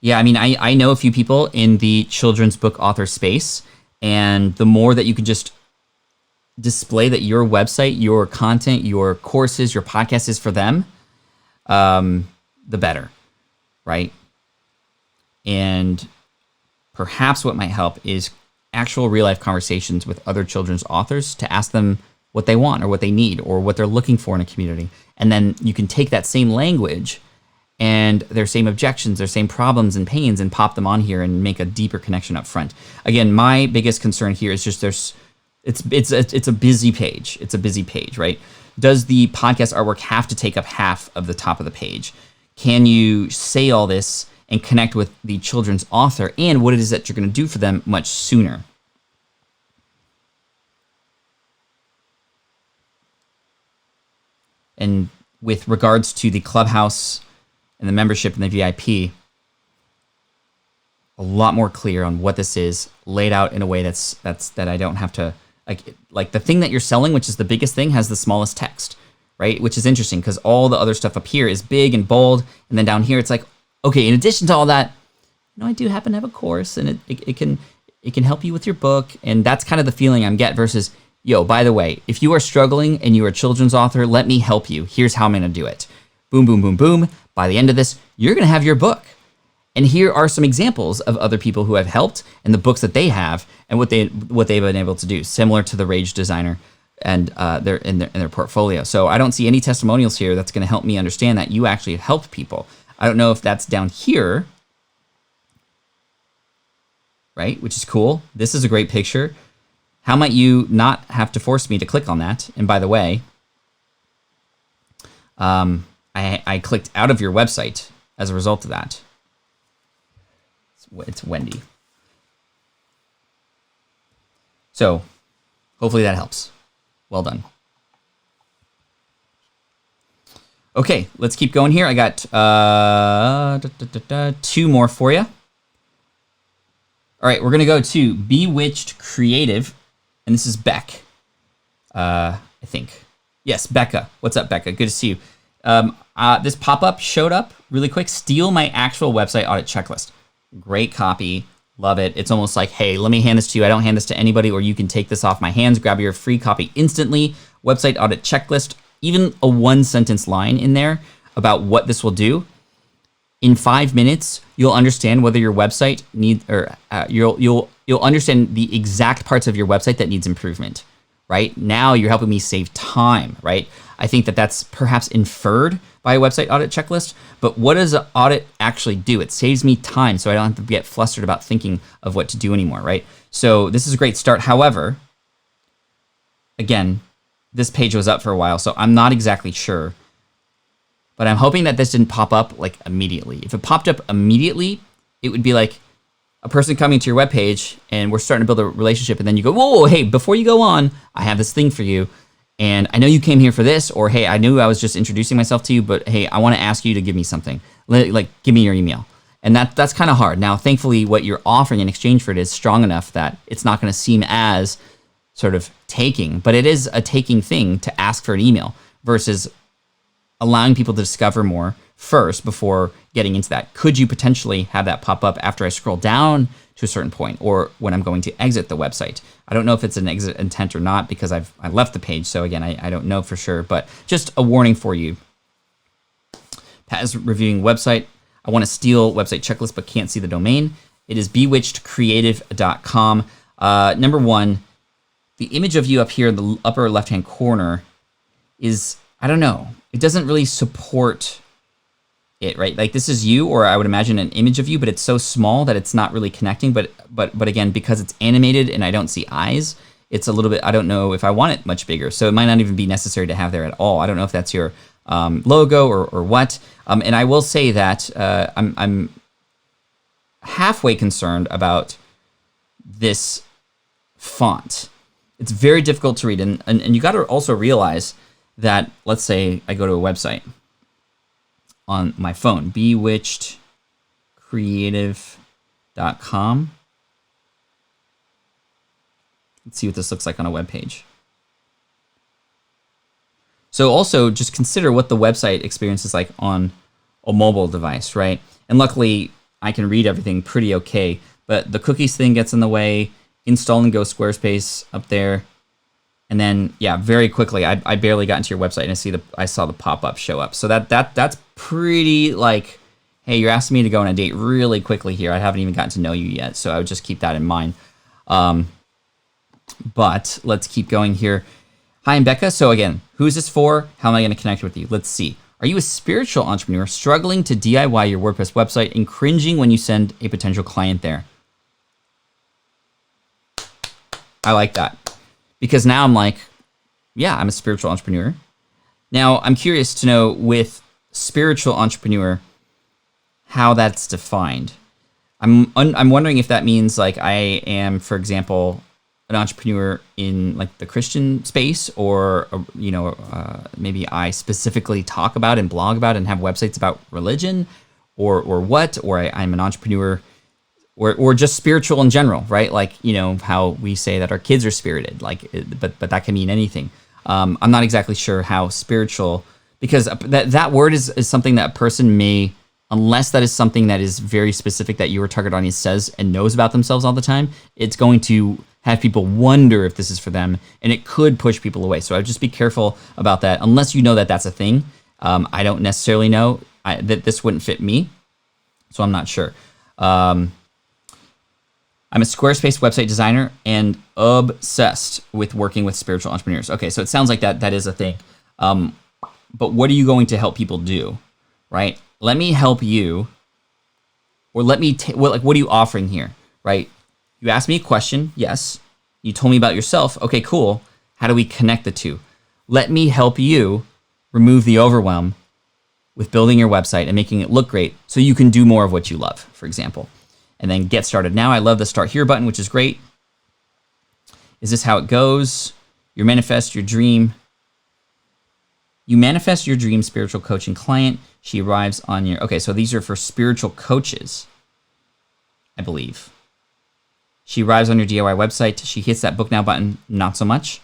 Yeah, I know a few people in the children's book author space, and the more that you can just display that your website, your content, your courses, your podcast is for them, the better, right? And perhaps what might help is actual real-life conversations with other children's authors to ask them what they want or what they need or what they're looking for in a community. And then you can take that same language and their same objections, their same problems and pains, and pop them on here and make a deeper connection up front. Again, my biggest concern here is just it's a busy page. It's a busy page, right? Does the podcast artwork have to take up half of the top of the page? Can you say all this and connect with the children's author and what it is that you're going to do for them much sooner? And with regards to the clubhouse and the membership and the VIP, a lot more clear on what this is, laid out in a way that I don't have to like the thing that you're selling, which is the biggest thing, has the smallest text, right? Which is interesting because all the other stuff up here is big and bold, and then down here it's like, okay, in addition to all that, I do happen to have a course, and it can help you with your book, and that's kind of the feeling I'm getting versus, yo, by the way, if you are struggling and you're a children's author, let me help you. Here's how I'm going to do it. Boom, boom, boom, boom. By the end of this, you're going to have your book. And here are some examples of other people who have helped and the books that they have and what they've been able to do, similar to the Rage Designer and in their portfolio. So I don't see any testimonials here that's going to help me understand that you actually have helped people. I don't know if that's down here, right? Which is cool. This is a great picture. How might you not have to force me to click on that? And by the way, I clicked out of your website as a result of that. It's Wendy. So hopefully that helps. Well done. Okay, let's keep going here. I got 2 more for you. All right, we're going to go to Bewitched Creative, and this is Beck, I think. Yes, Becca. What's up, Becca? Good to see you. This pop-up showed up really quick. Steal my actual website audit checklist. Great copy. Love it. It's almost like, hey, let me hand this to you. I don't hand this to anybody, or you can take this off my hands. Grab your free copy instantly. Website audit checklist. Even a 1-sentence line in there about what this will do. In 5 minutes, you'll understand whether your website needs, or you'll understand the exact parts of your website that needs improvement. Right now, you're helping me save time. Right? I think that that's perhaps inferred by a website audit checklist. But what does an audit actually do? It saves me time, so I don't have to get flustered about thinking of what to do anymore. Right? So this is a great start. However, again, this page was up for a while, so I'm not exactly sure. But I'm hoping that this didn't pop up like immediately. If it popped up immediately, it would be like a person coming to your webpage and we're starting to build a relationship, and then you go, whoa, hey, before you go on, I have this thing for you. And I know you came here for this, or hey, I knew I was just introducing myself to you, but hey, I want to ask you to give me something. Like, give me your email. And that's kind of hard. Now, thankfully, what you're offering in exchange for it is strong enough that it's not going to seem as sort of taking, but it is a taking thing to ask for an email versus allowing people to discover more first before getting into that. Could you potentially have that pop up after I scroll down to a certain point, or when I'm going to exit the website? I don't know if it's an exit intent or not, because I left the page. So again, I don't know for sure, but just a warning for you. Pat is reviewing website. I want to steal website checklist, but can't see the domain. It is bewitchedcreative.com. Number 1, the image of you up here in the upper left-hand corner is, I don't know, it doesn't really support it, right? Like, this is you, or I would imagine an image of you, but it's so small that it's not really connecting. But again, because it's animated and I don't see eyes, it's a little bit, I don't know if I want it much bigger. So it might not even be necessary to have there at all. I don't know if that's your logo or what. And I will say that I'm halfway concerned about this font. It's very difficult to read. And you got to also realize that, let's say I go to a website on my phone, bewitchedcreative.com. Let's see what this looks like on a web page. So also just consider what the website experience is like on a mobile device, right? And luckily I can read everything pretty okay, but the cookies thing gets in the way. Install and go Squarespace up there. And then, yeah, very quickly, I barely got into your website and I saw the pop-up show up. So that's pretty like, hey, you're asking me to go on a date really quickly here. I haven't even gotten to know you yet, so I would just keep that in mind. But let's keep going here. Hi, I'm Becca. So again, who is this for? How am I going to connect with you? Let's see. Are you a spiritual entrepreneur struggling to DIY your WordPress website and cringing when you send a potential client there? I like that. Because now I'm like, yeah, I'm a spiritual entrepreneur. Now, I'm curious to know, with spiritual entrepreneur, how that's defined. I'm wondering if that means like I am, for example, an entrepreneur in like the Christian space, or maybe I specifically talk about and blog about and have websites about religion, or what, or I'm an entrepreneur. Or just spiritual in general, right? Like, how we say that our kids are spirited, like, but that can mean anything. I'm not exactly sure how spiritual, because that word is something that a person may, unless that is something that is very specific that your target audience says and knows about themselves all the time, it's going to have people wonder if this is for them, and it could push people away. So I would just be careful about that, unless you know that that's a thing. I don't necessarily know that this wouldn't fit me, so I'm not sure. I'm a Squarespace website designer and obsessed with working with spiritual entrepreneurs. Okay, so it sounds like that is a thing. But what are you going to help people do, right? Let me help you, or let me, what are you offering here, right? You asked me a question, yes. You told me about yourself, okay, cool. How do we connect the two? Let me help you remove the overwhelm with building your website and making it look great so you can do more of what you love, for example. And then get started now. I love the start here button, which is great. Is this how it goes? Your manifest, your dream. You manifest your dream spiritual coaching client. She arrives on your... Okay, so these are for spiritual coaches, I believe. She arrives on your DIY website. She hits that book now button. Not so much.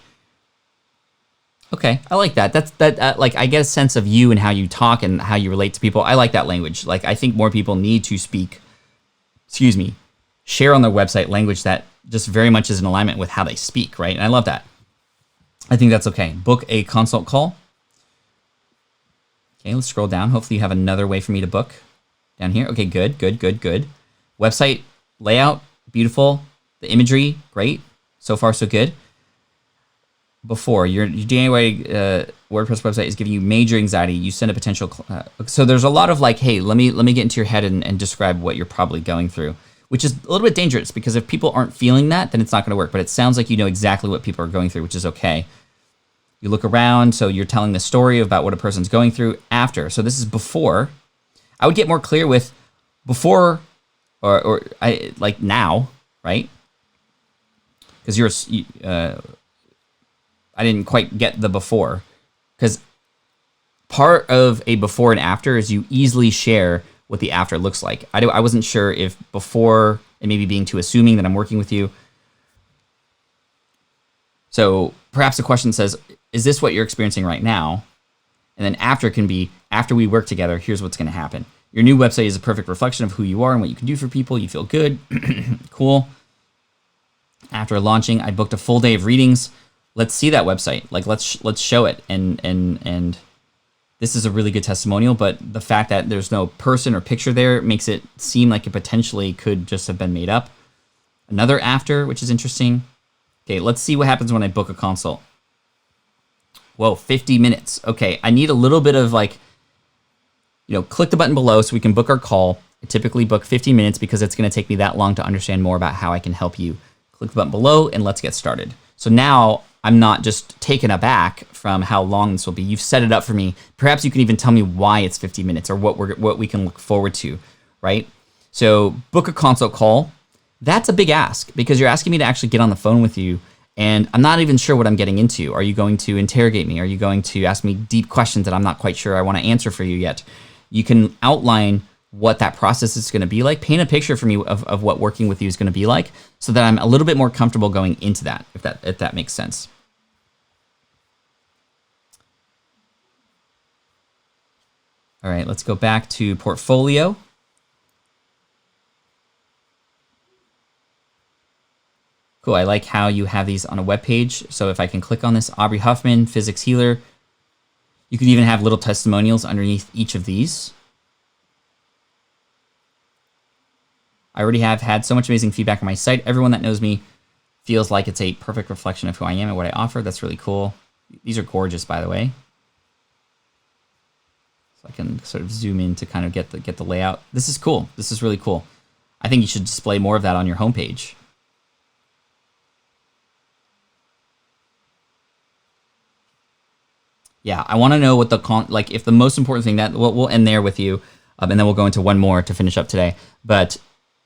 Okay, I like that. Like, I get a sense of you and how you talk and how you relate to people. I like that language. Like, I think more people need to speak, share on their website language that just very much is in alignment with how they speak, right? And I love that. I think that's okay. Book a consult call. Okay, let's scroll down. Hopefully you have another way for me to book down here. Okay, good. Website layout, beautiful. The imagery, great. So far, so good. Before, your DIY WordPress website is giving you major anxiety. You send a potential... so there's a lot of like, hey, let me get into your head and describe what you're probably going through, which is a little bit dangerous because if people aren't feeling that, then it's not going to work. But it sounds like you know exactly what people are going through, which is okay. You look around, so you're telling the story about what a person's going through after. So this is before. I would get more clear with before or I like now, right? Because I didn't quite get the before. Because part of a before and after is you easily share what the after looks like. I wasn't sure if before and maybe being too assuming that I'm working with you. So perhaps the question says, is this what you're experiencing right now? And then after can be, after we work together, here's what's going to happen. Your new website is a perfect reflection of who you are and what you can do for people. You feel good. Cool. After launching, I booked a full day of readings. Let's see that website. Like, let's show it. And this is a really good testimonial, but the fact that there's no person or picture there makes it seem like it potentially could just have been made up. Another after, which is interesting. Okay, let's see what happens when I book a consult. Whoa, 50 minutes. Okay, I need a little bit of like, click the button below so we can book our call. I typically book 15 minutes because it's going to take me that long to understand more about how I can help you. Click the button below and let's get started. So now I'm not just taken aback from how long this will be. You've set it up for me. Perhaps you can even tell me why it's 50 minutes or what we can look forward to, right? So book a consult call. That's a big ask because you're asking me to actually get on the phone with you and I'm not even sure what I'm getting into. Are you going to interrogate me? Are you going to ask me deep questions that I'm not quite sure I want to answer for you yet? You can outline what that process is going to be like. Paint a picture for me of what working with you is going to be like so that I'm a little bit more comfortable going into that, if that makes sense. All right, let's go back to portfolio. Cool, I like how you have these on a web page. So if I can click on this, Aubrey Huffman, physics healer, you can even have little testimonials underneath each of these. I already have had so much amazing feedback on my site. Everyone that knows me feels like it's a perfect reflection of who I am and what I offer. That's really cool. These are gorgeous, by the way. So I can sort of zoom in to kind of get the layout. This is cool. This is really cool. I think you should display more of that on your homepage. Yeah, I want to know what if the most important thing that we'll end there with you, and then we'll go into one more to finish up today. But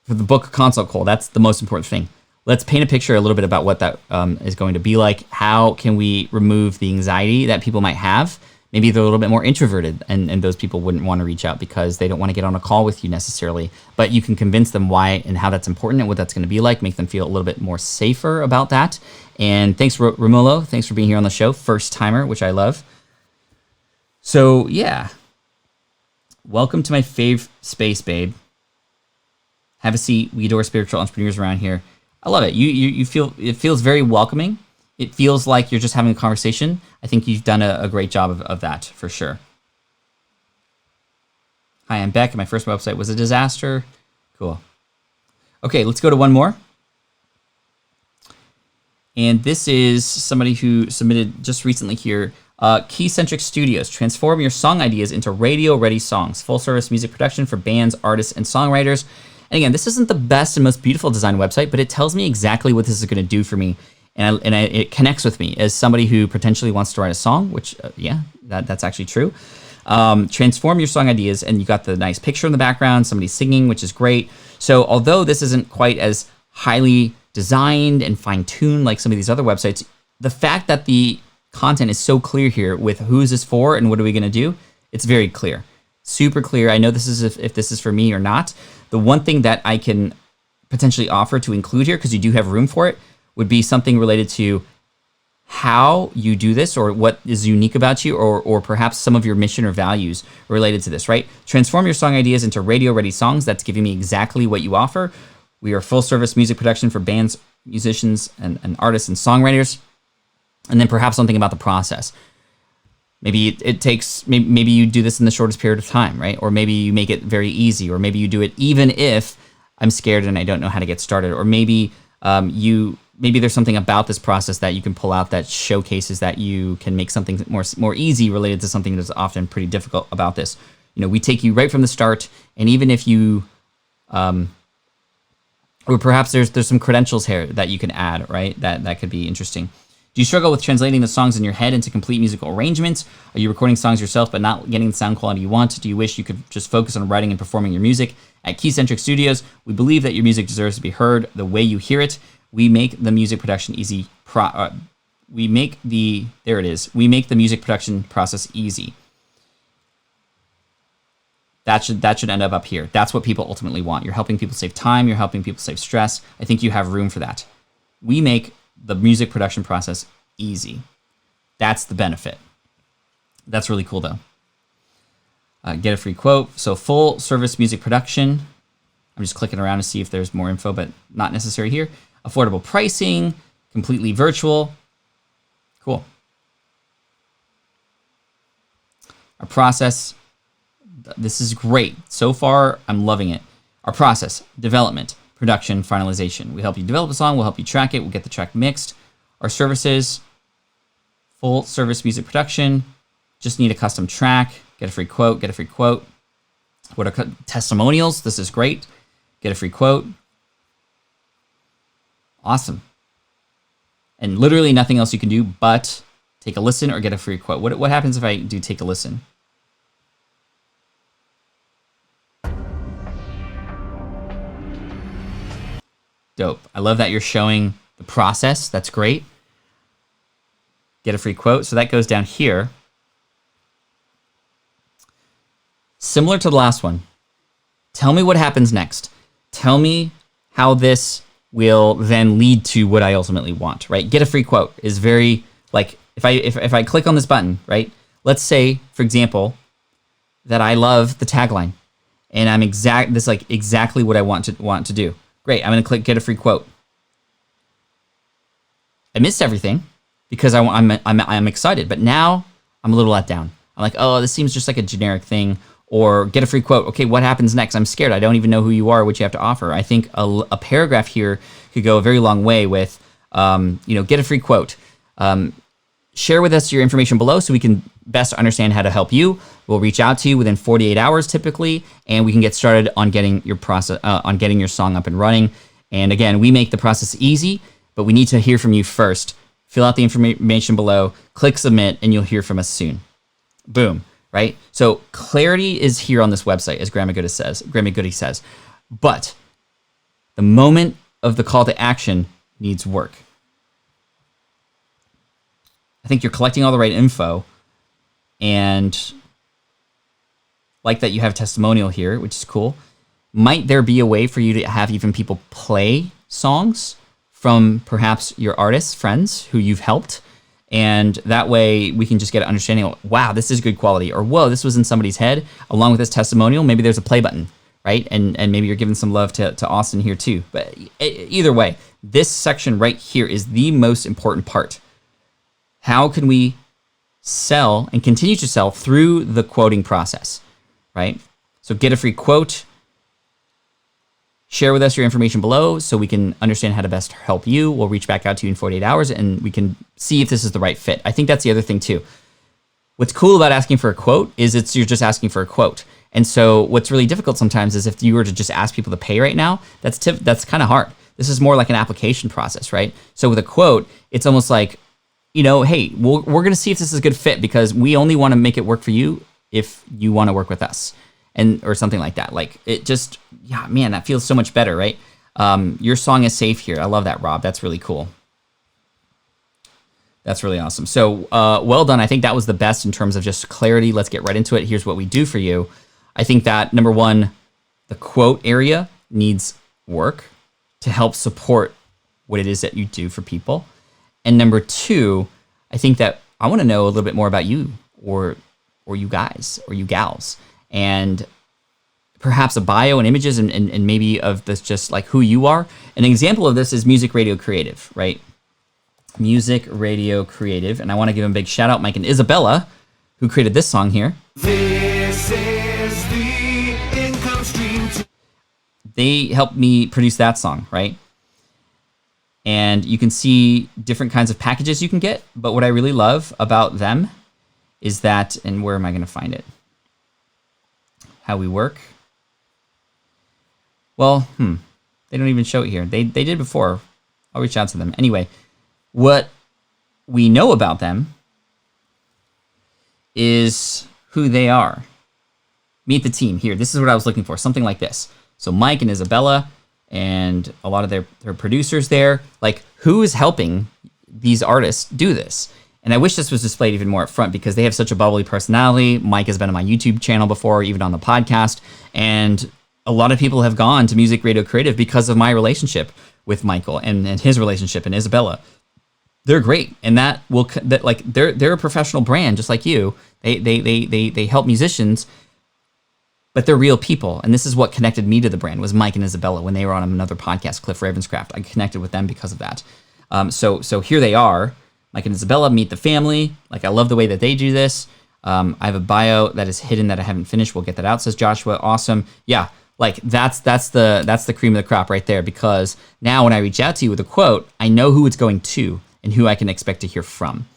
for the book consult call, that's the most important thing. Let's paint a picture a little bit about what that is going to be like. How can we remove the anxiety that people might have? Maybe they're a little bit more introverted, and those people wouldn't want to reach out because they don't want to get on a call with you necessarily. But you can convince them why and how that's important and what that's going to be like, make them feel a little bit more safer about that. And thanks, Romulo. Thanks for being here on the show. First timer, which I love. So, yeah. Welcome to my fave space, babe. Have a seat. We adore spiritual entrepreneurs around here. I love it. You feel, it feels very welcoming. It feels like you're just having a conversation. I think you've done a great job of that for sure. Hi, I'm Beck. My first website was a disaster. Cool. Okay, let's go to one more. And this is somebody who submitted just recently here. Key-Centric Studios. Transform your song ideas into radio-ready songs. Full-service music production for bands, artists, and songwriters. And again, this isn't the best and most beautiful design website, but it tells me exactly what this is going to do for me. And it connects with me as somebody who potentially wants to write a song, which, yeah, that's actually true. Transform your song ideas, and you got the nice picture in the background, somebody singing, which is great. So although this isn't quite as highly designed and fine-tuned like some of these other websites, the fact that the content is so clear here with who is this for and what are we going to do. It's very clear, super clear. I know this is if this is for me or not. The one thing that I can potentially offer to include here, because you do have room for it, would be something related to how you do this or what is unique about you, or perhaps some of your mission or values related to this, right? Transform your song ideas into radio-ready songs. That's giving me exactly what you offer. We are full-service music production for bands, musicians, and artists and songwriters. And then perhaps something about the process. Maybe it takes, maybe you do this in the shortest period of time, right? Or maybe you make it very easy, or maybe you do it even if I'm scared and I don't know how to get started, or maybe maybe there's something about this process that you can pull out that showcases that you can make something more easy related to something that's often pretty difficult about this. You know, we take you right from the start, and even if you, or perhaps there's some credentials here that you can add, right? That could be interesting. Do you struggle with translating the songs in your head into complete musical arrangements? Are you recording songs yourself but not getting the sound quality you want? Do you wish you could just focus on writing and performing your music? At Keycentric Studios, we believe that your music deserves to be heard the way you hear it. We make the music production easy. We make the music production process easy. That should end up here. That's what people ultimately want. You're helping people save time. You're helping people save stress. I think you have room for that. We make the music production process easy. That's the benefit. That's really cool, though. Get a free quote. So full service music production. I'm just clicking around to see if there's more info, but not necessary here. Affordable pricing, completely virtual. Cool. Our process. This is great. So far, I'm loving it. Our process, development, production, finalization. We help you develop a song. We'll help you track it. We'll get the track mixed. Our services, full service music production. Just need a custom track. Get a free quote. Get a free quote. What are testimonials? This is great. Get a free quote. Awesome. And literally nothing else you can do but take a listen or get a free quote. What happens if I do take a listen? Dope. I love that you're showing the process. That's great. Get a free quote. So that goes down here. Similar to the last one. Tell me what happens next. Tell me how this will then lead to what I ultimately want, right? Get a free quote is very, like, if I click on this button, right? Let's say, for example, that I love the tagline and I'm exactly what I want to do. Great, I'm gonna click get a free quote. I missed everything because I'm excited, but now I'm a little let down. I'm like, oh, this seems just like a generic thing. Or get a free quote. Okay, what happens next? I'm scared. I don't even know who you are, what you have to offer. I think a paragraph here could go a very long way with, get a free quote. Share with us your information below so we can best understand how to help you. We'll reach out to you within 48 hours typically, and we can get started on getting your process, on getting your song up and running. And again, we make the process easy, but we need to hear from you first. Fill out the information below, click submit, and you'll hear from us soon. Boom. Right? So clarity is here on this website, as Grandma Goody says. But the moment of the call to action needs work. I think you're collecting all the right info, and like that you have testimonial here, which is cool. Might there be a way for you to have even people play songs from perhaps your artists, friends who you've helped? And that way we can just get an understanding of, wow, this is good quality, or whoa, this was in somebody's head. Along with this testimonial, maybe there's a play button, right? And maybe you're giving some love to Austin here too. But either way, this section right here is the most important part. How can we sell and continue to sell through the quoting process, right? So get a free quote. Share with us your information below so we can understand how to best help you. We'll reach back out to you in 48 hours and we can see if this is the right fit. I think that's the other thing too. What's cool about asking for a quote is you're just asking for a quote. And so what's really difficult sometimes is if you were to just ask people to pay right now, that's kind of hard. This is more like an application process, right? So with a quote, it's almost like, hey, we're going to see if this is a good fit because we only want to make it work for you if you want to work with us. Or something like that. Like it just, yeah, man, that feels so much better, right? Your song is safe here. I love that, Rob. That's really cool. That's really awesome. So well done. I think that was the best in terms of just clarity. Let's get right into it. Here's what we do for you. I think that, number one, the quote area needs work to help support what it is that you do for people. And number two, I think that I want to know a little bit more about you or you guys or you gals, and perhaps a bio and images and maybe of this, just like who you are. An example of this is Music Radio Creative, right? Music Radio Creative. And I want to give them a big shout out, Mike and Isabella, who created this song here. This is the income stream. They helped me produce that song, right? And you can see different kinds of packages you can get. But what I really love about them is that, and where am I going to find it? How we work. Well, they don't even show it here. They did before. I'll reach out to them. Anyway, what we know about them is who they are. Meet the team here. This is what I was looking for, something like this. So Mike and Isabella and a lot of their producers there, like who is helping these artists do this? And I wish this was displayed even more up front because they have such a bubbly personality. Mike has been on my YouTube channel before, even on the podcast. And a lot of people have gone to Music Radio Creative because of my relationship with Michael and his relationship and Isabella. They're great. And they're a professional brand just like you. They help musicians, but they're real people. And this is what connected me to the brand, was Mike and Isabella when they were on another podcast, Cliff Ravenscraft. I connected with them because of that. So here they are. Mike and Isabella, meet the family. Like, I love the way that they do this. I have a bio that is hidden that I haven't finished. We'll get that out, says Joshua. Awesome. Yeah, like that's the cream of the crop right there, because now when I reach out to you with a quote, I know who it's going to and who I can expect to hear from.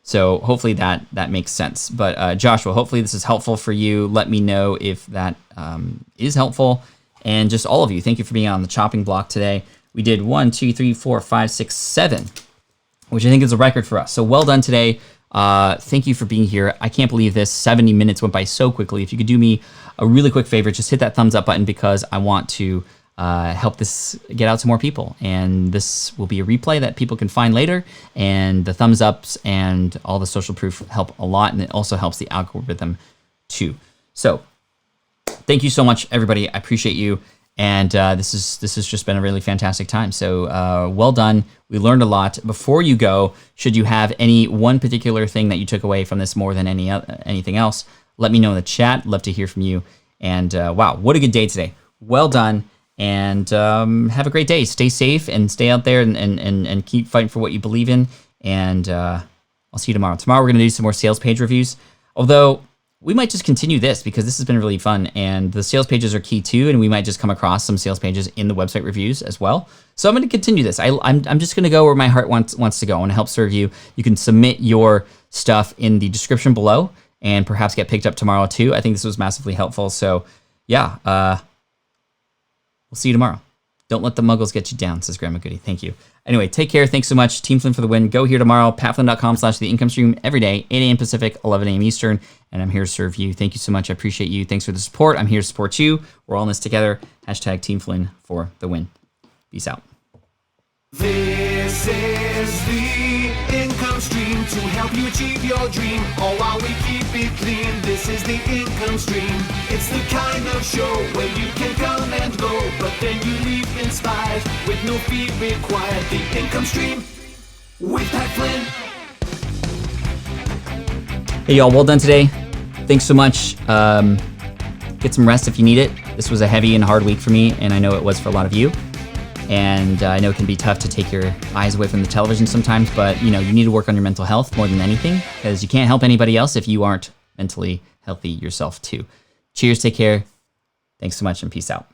So hopefully that makes sense. But Joshua, hopefully this is helpful for you. Let me know if that is helpful. And just all of you, thank you for being on the chopping block today. We did 1, 2, 3, 4, 5, 6, 7, which I think is a record for us. So well done today. Thank you for being here. I can't believe this. 70 minutes went by so quickly. If you could do me a really quick favor, just hit that thumbs up button, because I want to help this get out to more people. And this will be a replay that people can find later. And the thumbs ups and all the social proof help a lot. And it also helps the algorithm too. So thank you so much, everybody. I appreciate you. And this has just been a really fantastic time. So well done. We learned a lot. Before you go, should you have any one particular thing that you took away from this more than anything else, let me know in the chat. Love to hear from you. And wow, what a good day today. Well done. And have a great day. Stay safe and stay out there and keep fighting for what you believe in. And I'll see you tomorrow. Tomorrow we're going to do some more sales page reviews. Although we might just continue this, because this has been really fun, and the sales pages are key too, and we might just come across some sales pages in the website reviews as well. So I'm going to continue this. I'm just going to go where my heart wants to go. I want to help serve you. You can submit your stuff in the description below and perhaps get picked up tomorrow too. I think this was massively helpful. So yeah, we'll see you tomorrow. Don't let the muggles get you down, says Grandma Goody. Thank you. Anyway, take care. Thanks so much. Team Flynn for the win. Go here tomorrow. patflynn.com/the income stream every day, 8 a.m. Pacific, 11 a.m. Eastern. And I'm here to serve you. Thank you so much. I appreciate you. Thanks for the support. I'm here to support you. We're all in this together. # Team Flynn for the win. Peace out. This is the income stream to help you achieve your dream, all while we keep it clean. This is the income stream. It's the kind of show where you can come and go, but then you leave inspired with no fee required. The income stream with Pat Flynn. Hey y'all, well done today. Thanks so much. Get some rest if you need it. This was a heavy and hard week for me, and I know it was for a lot of you. And I know it can be tough to take your eyes away from the television sometimes, but you need to work on your mental health more than anything, because you can't help anybody else if you aren't mentally healthy yourself too. Cheers, take care. Thanks so much, and peace out.